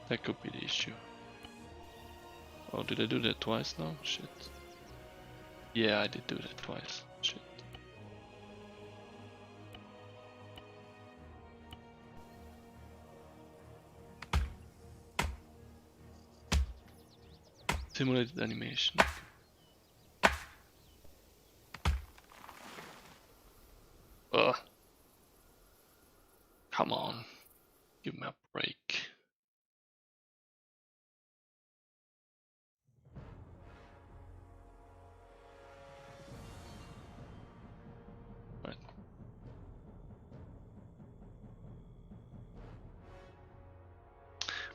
Speaker 1: That could be the issue. Oh, did I do that twice now? Shit. Yeah, I did do that twice. Shit. Simulated animation. Ugh. Come on. Give me a break. Right.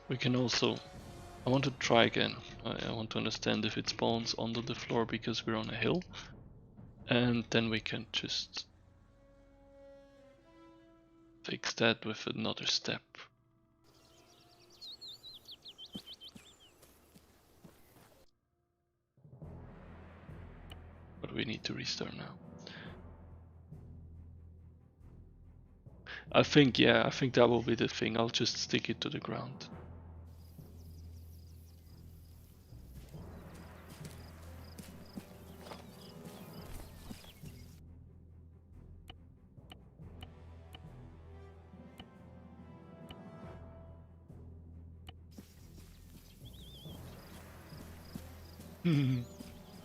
Speaker 1: We can also... I want to try again. I want to understand if it spawns under the floor because we're on a hill. And then we can just fix that with another step. But we need to restart now. I think that will be the thing. I'll just stick it to the ground.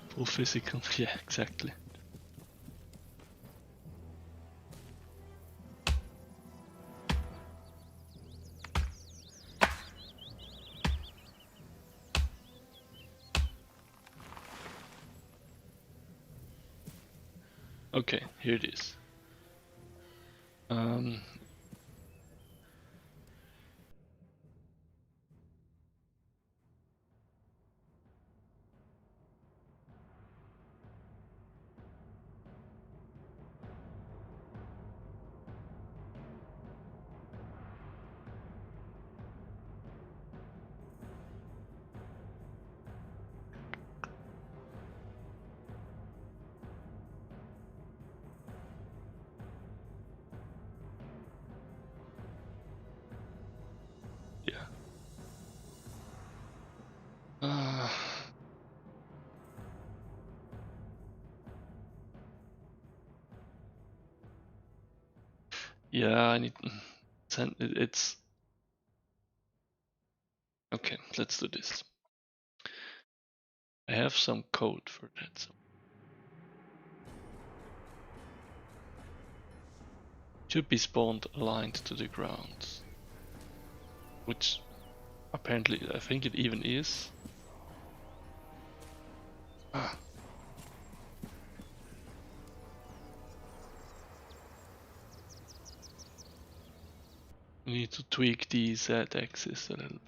Speaker 1: Full physical, yeah, exactly. Okay, here it is. Um, yeah. Uh, yeah, I need. It's okay. Let's do this. I have some code for that. So. Should be spawned aligned to the ground, which apparently I think it even is. Ah. We need to tweak the Z-axis a little bit.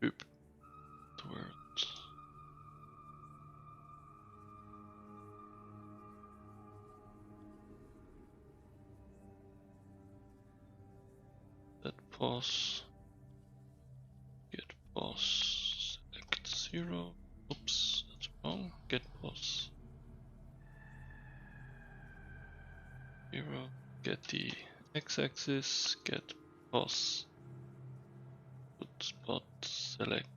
Speaker 1: Oop. Towards. That pause. Get pause. Select 0. Oops, that's wrong. Get pause. 0. Get the x-axis. Get pause. Put spot. Select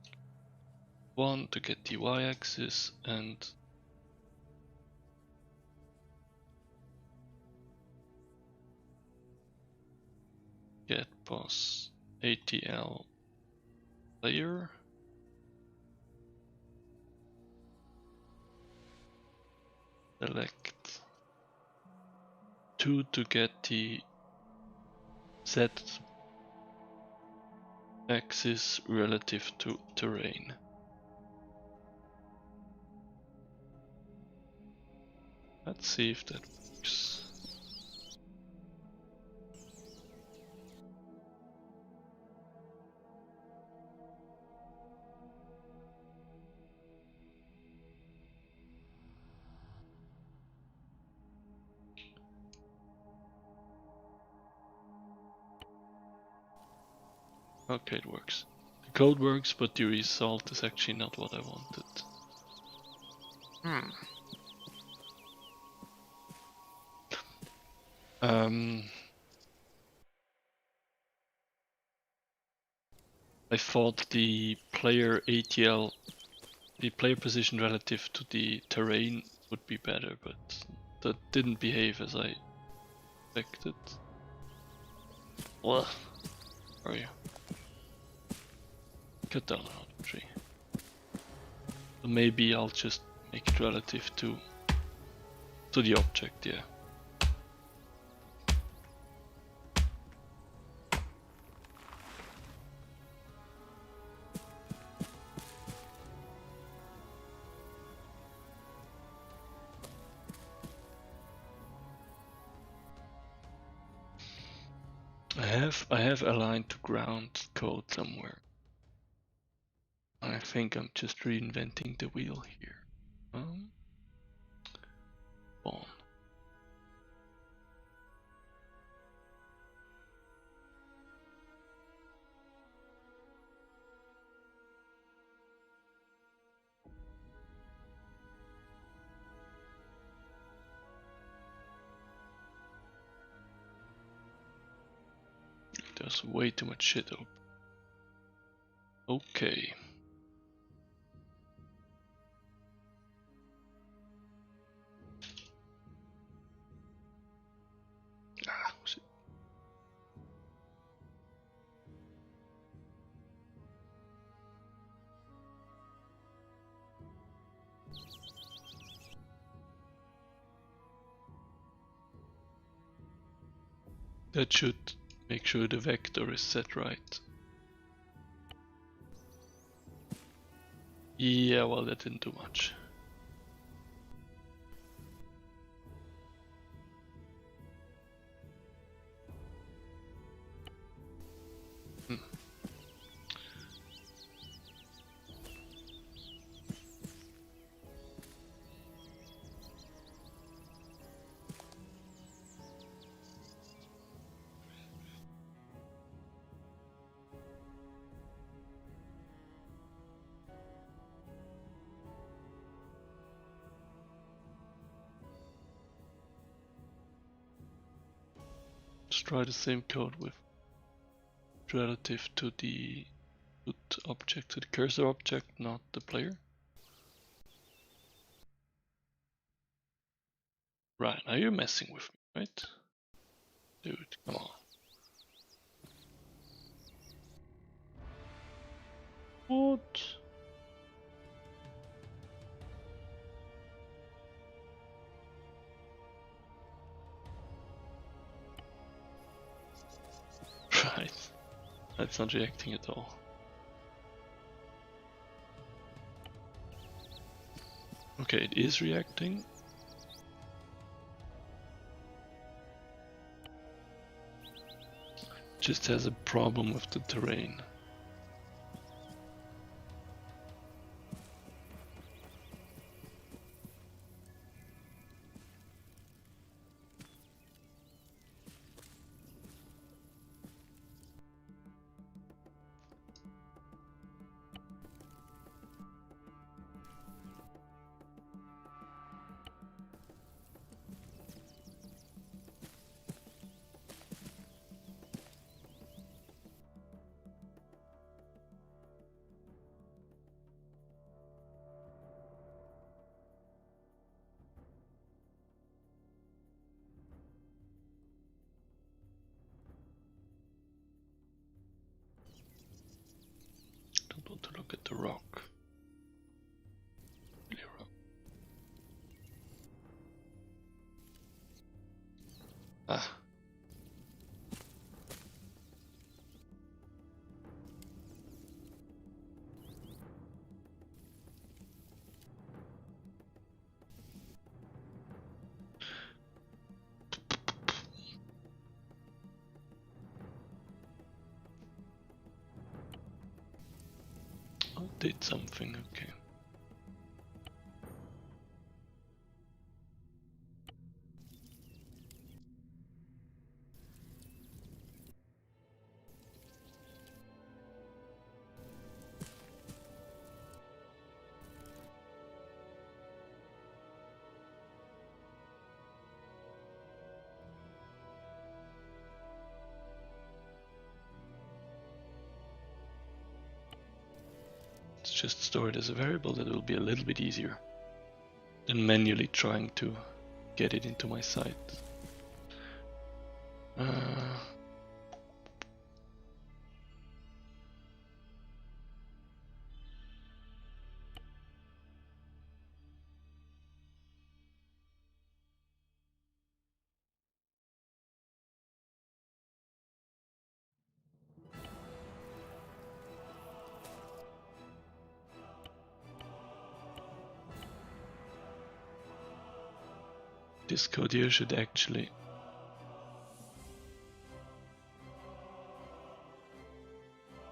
Speaker 1: 1 to get the y-axis and get pause ATL layer. Select 2 to get the Z axis relative to terrain. Let's see if that works. Okay, it works. The code works, but the result is actually not what I wanted. I thought the player ATL, the player position relative to the terrain would be better, but that didn't behave as I expected. Where are you? Cut down another tree. So maybe I'll just make it relative to the object, yeah. I have aligned to ground code somewhere. I think I'm just reinventing the wheel here. Spawn. There's way too much shit open. Okay. Ah, shit. That should Make sure the vector is set right. Yeah, well, that didn't do much. Let's try the same code with relative to the input object, to the cursor object, not the player. Right, now you're messing with me, right? Dude, come on. What? Right, that's not reacting at all. Okay, it is reacting. Just has a problem with the terrain. Don't want to look at the rock. Really rock. Ah. Oh, did something, okay. Let's just store it as a variable. That will be a little bit easier than manually trying to get it into my site. This code here should actually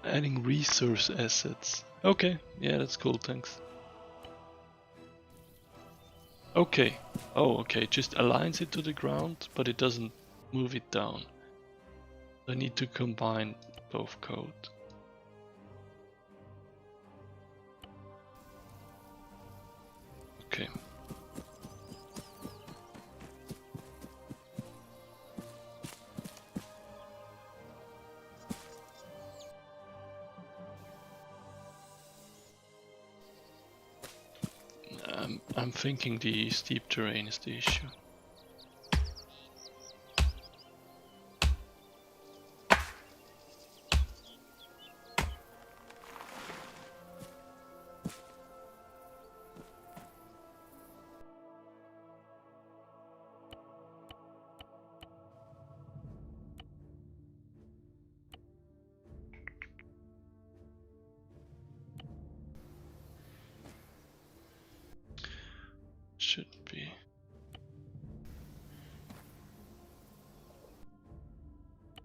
Speaker 1: adding resource assets. Okay, yeah, that's cool, thanks. Okay, oh, okay, just aligns it to the ground, but it doesn't move it down. I need to combine both code. Okay. I'm thinking the steep terrain is the issue. should be.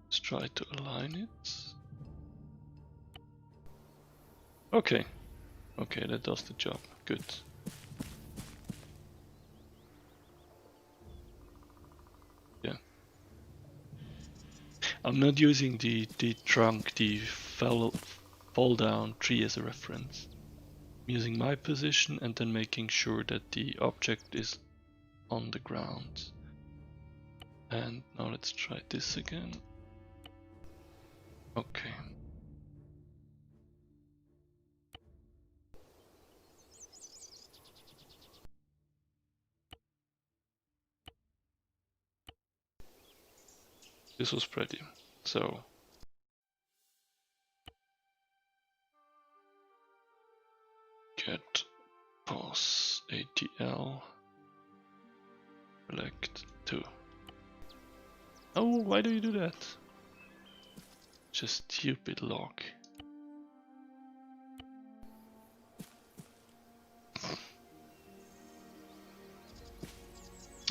Speaker 1: Let's try to align it. Okay. Okay, that does the job. Good. Yeah. I'm not using the trunk, the fall down tree as a reference. I'm using my position and then making sure that the object is on the ground. And now let's try this again. Okay. This was pretty. So get pos ATL select 2. Oh, why do you do that? Just stupid log.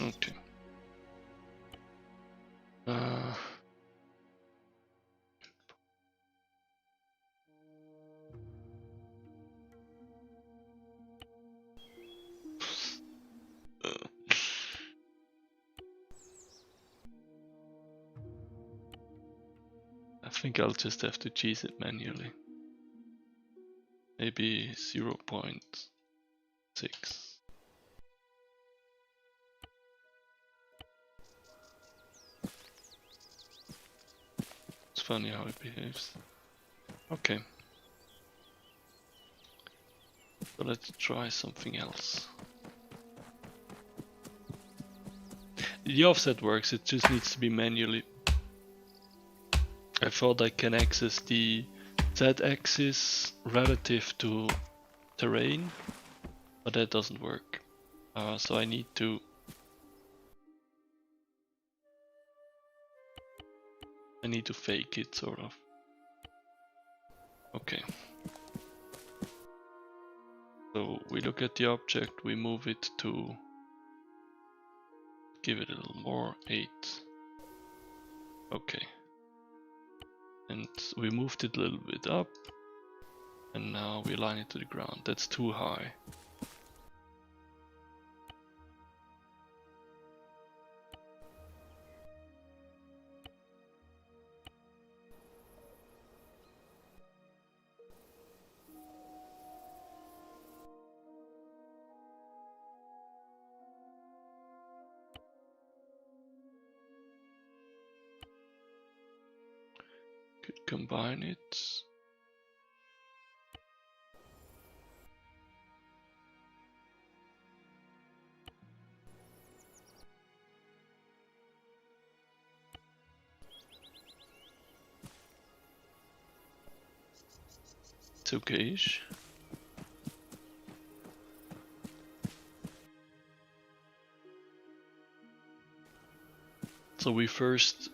Speaker 1: Okay. I think I'll just have to cheese it manually. Maybe 0.6. It's funny how it behaves. Okay. So let's try something else. The offset works, it just needs to be manually. I thought I can access the Z-axis relative to terrain, but that doesn't work. So I need to fake it, sort of. Okay. So we look at the object, we move it to, give it a little more, 8. Okay. And we moved it a little bit up, and now we align it to the ground. That's too high. Could combine it. It's okay-ish. So we first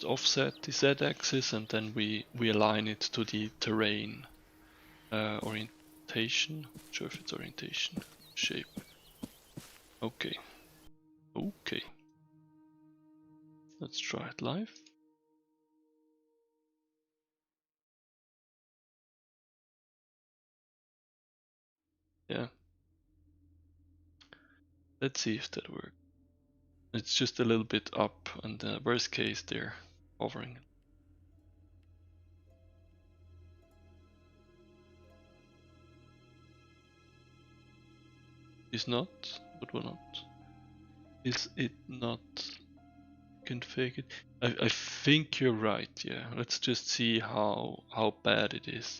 Speaker 1: offset the Z-axis and then we align it to the terrain orientation. Not sure if it's orientation, shape. Okay. Okay. Let's try it live. Yeah. Let's see if that works. It's just a little bit up, and the worst case they're hovering. Is not? What will not? Is it not? Can fake it. I think you're right. Yeah. Let's just see how bad it is.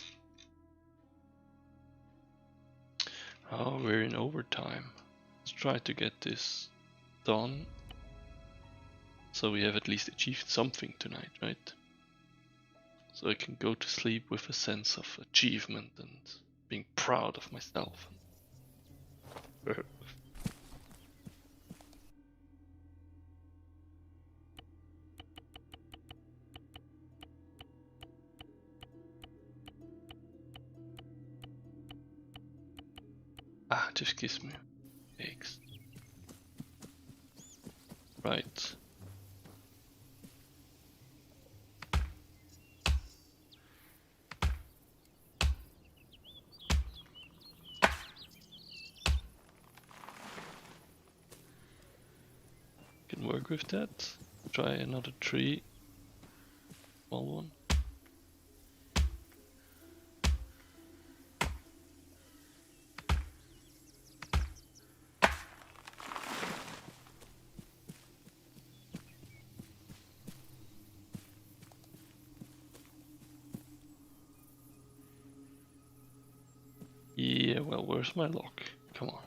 Speaker 1: Oh, we're in overtime. Let's try to get this done, so we have at least achieved something tonight, right? So I can go to sleep with a sense of achievement and being proud of myself. Ah, just gives me eggs. Right. Can work with that. Try another tree. Small one. Yeah, well, where's my lock? Come on.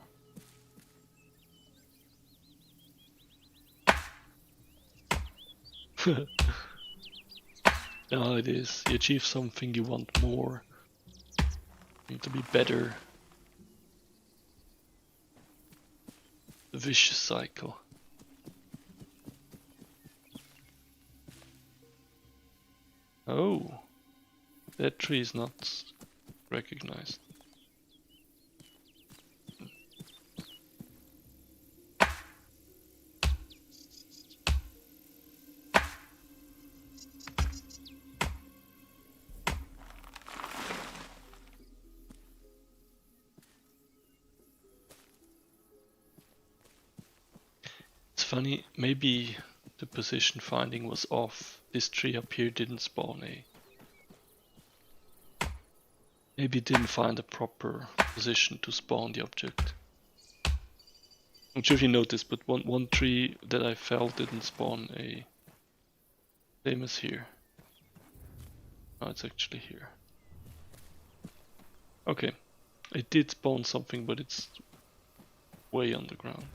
Speaker 1: No, it is. You achieve something, you want more. You need to be better. The vicious cycle. Oh, that tree is not recognized. It's funny, maybe the position finding was off. This tree up here didn't spawn a. Maybe it didn't find a proper position to spawn the object. I'm not sure if you noticed, but one tree that I felled didn't spawn a. Same as here. Oh, it's actually here. Okay, it did spawn something, but it's way underground.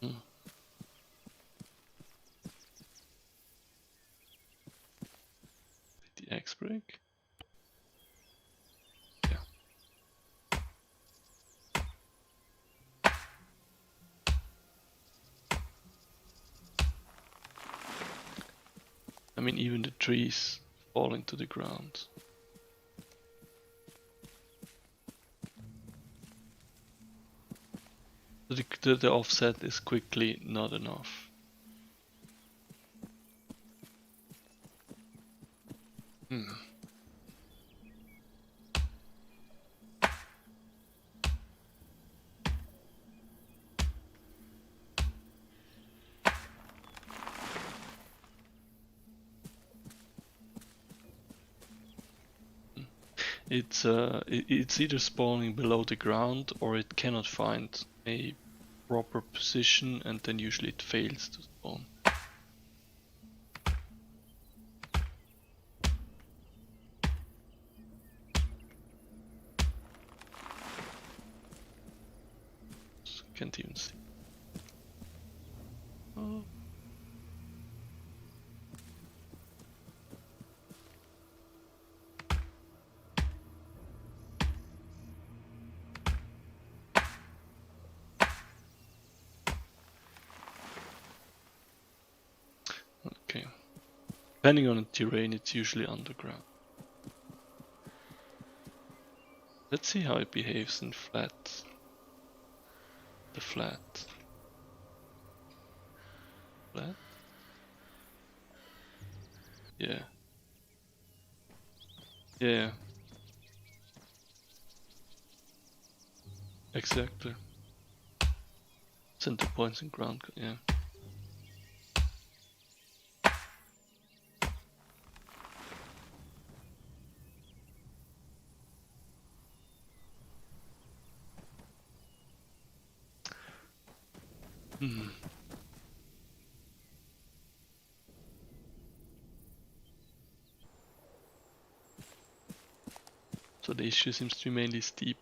Speaker 1: Hmm. Did the axe break? Yeah. I mean, even the trees falling to the ground. The offset is quickly not enough. Hmm. It's either spawning below the ground or it cannot find a proper position, and then usually it fails to spawn. Can't even see. Oh. Okay. Depending on the terrain, it's usually underground. Let's see how it behaves in flat. The flat. Flat? Yeah. Yeah. Exactly. Center points and ground. Yeah. Hmm. So the issue seems to be mainly steep.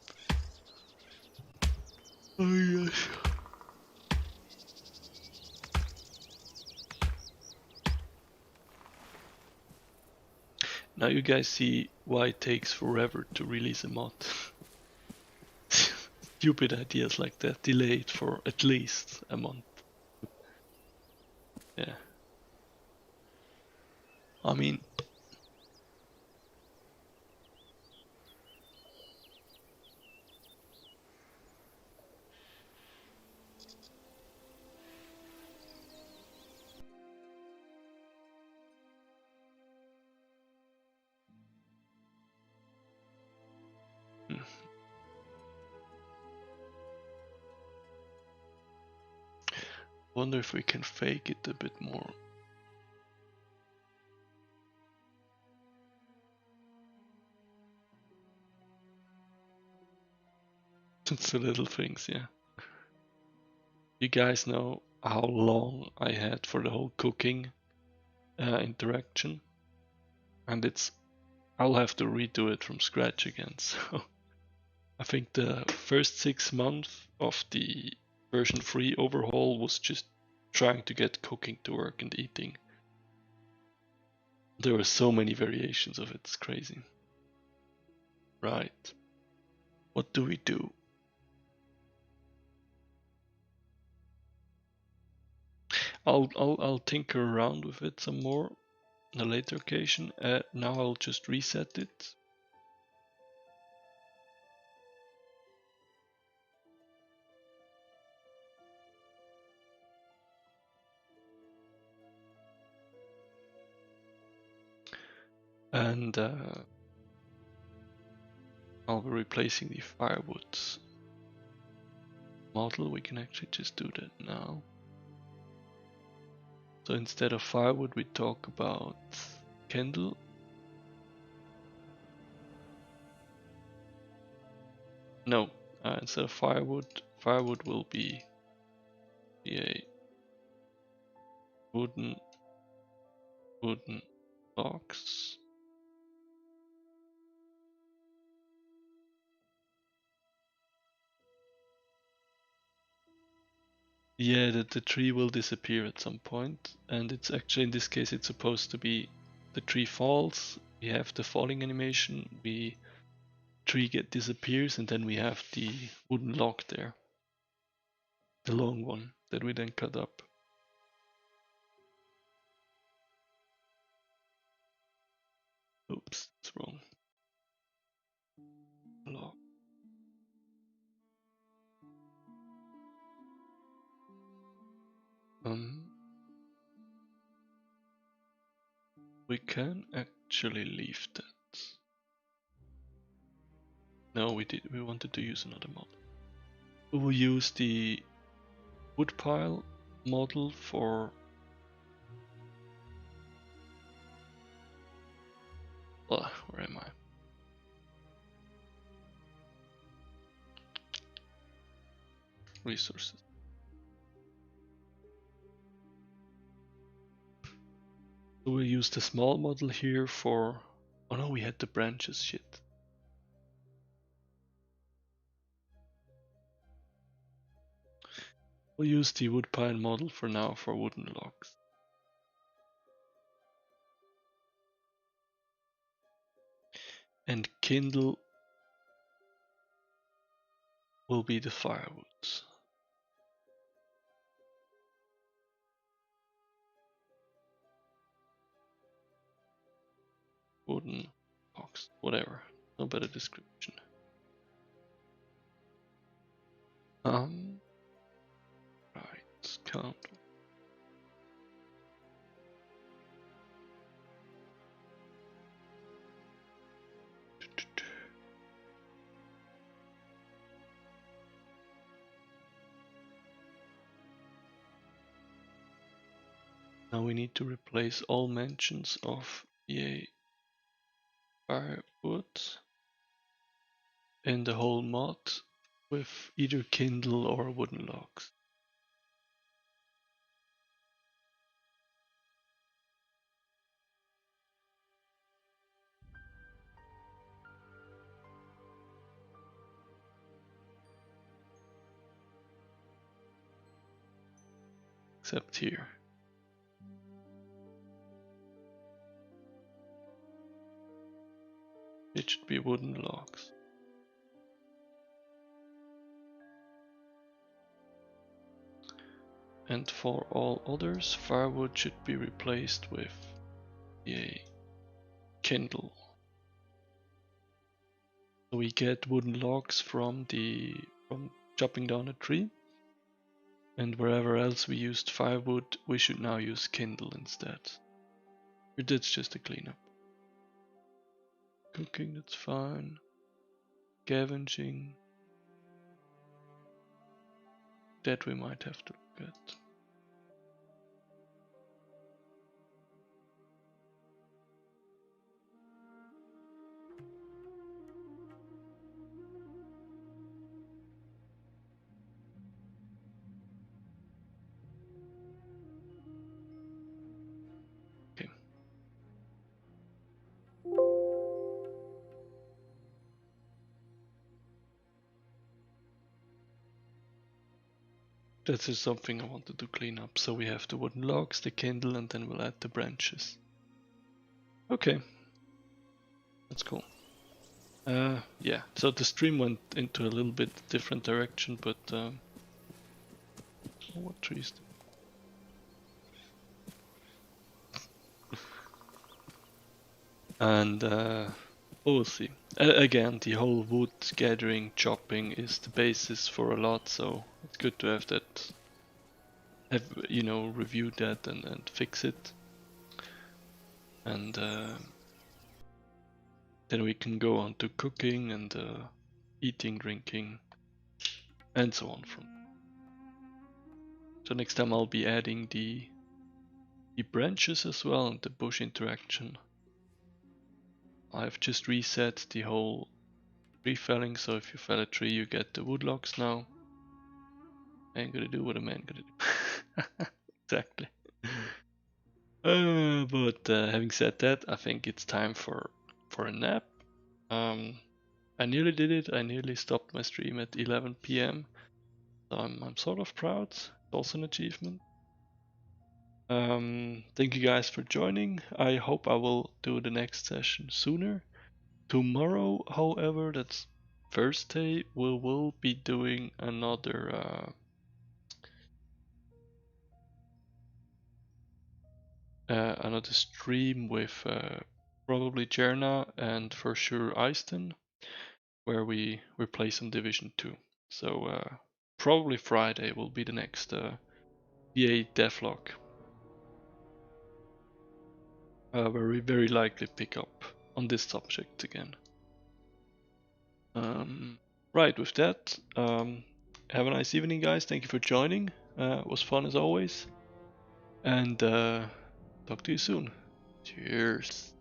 Speaker 1: Oh yes. Now you guys see why it takes forever to release a mod. Stupid ideas like that delayed for at least a month. Yeah. I mean, Wonder if we can fake it a bit more. It's the little things, yeah. You guys know how long I had for the whole cooking interaction, and I'll have to redo it from scratch again. So I think the first 6 months of the version 3 overhaul was just trying to get cooking to work and eating. There were so many variations of it, it's crazy. Right. What do we do? I'll tinker around with it some more on a later occasion. Now I'll just reset it. And I'll be replacing the firewood model. We can actually just do that now. So instead of firewood, we talk about kindle. No, instead of firewood will be a wooden box. Yeah, the tree will disappear at some point, and it's actually, in this case, it's supposed to be the tree falls, we have the falling animation, tree disappears, and then we have the wooden log there, the long one that we then cut up. Oops, it's wrong. Log. We can actually leave that. No, we wanted to use another model. We will use the woodpile model for where am I? Resources. So we'll use the small model here for, oh no, we had the branches, shit. We'll use the woodpile model for now for wooden logs. And kindle will be the firewoods. Wooden box, whatever, no better description. Right, count. Now we need to replace all mentions of VA firewood in the whole mod with either kindle or wooden logs. Except here. It should be wooden logs. And for all others, firewood should be replaced with a kindle. So we get wooden logs from chopping down a tree, and wherever else we used firewood, we should now use kindle instead. That's just a cleanup. Cooking, that's fine. Scavenging, that we might have to look at. That's just something I wanted to clean up. So we have the wooden logs, the kindle, and then we'll add the branches. Okay, that's cool. Yeah, so the stream went into a little bit different direction, but oh, what trees? And we'll see. Again, the whole wood gathering, chopping is the basis for a lot, so it's good to have that, review that and fix it. And then we can go on to cooking and eating, drinking, and so on from. So next time I'll be adding the branches as well and the bush interaction. I've just reset the whole tree felling, so if you fell a tree you get the wood logs now. Man gonna do what a man gonna do. Exactly. But having said that, I think it's time for a nap. I nearly did it. I nearly stopped my stream at 11 p.m. So I'm sort of proud. It's also an achievement. Thank you guys for joining. I hope I will do the next session sooner. Tomorrow, however, that's Thursday, we will be doing another stream with probably Jerna and for sure Eiston, where we play some Division 2. So probably Friday will be the next VA devlog, where we very likely pick up on this subject again. Right, with that, have a nice evening, guys. Thank you for joining. It was fun as always. And talk to you soon. Cheers.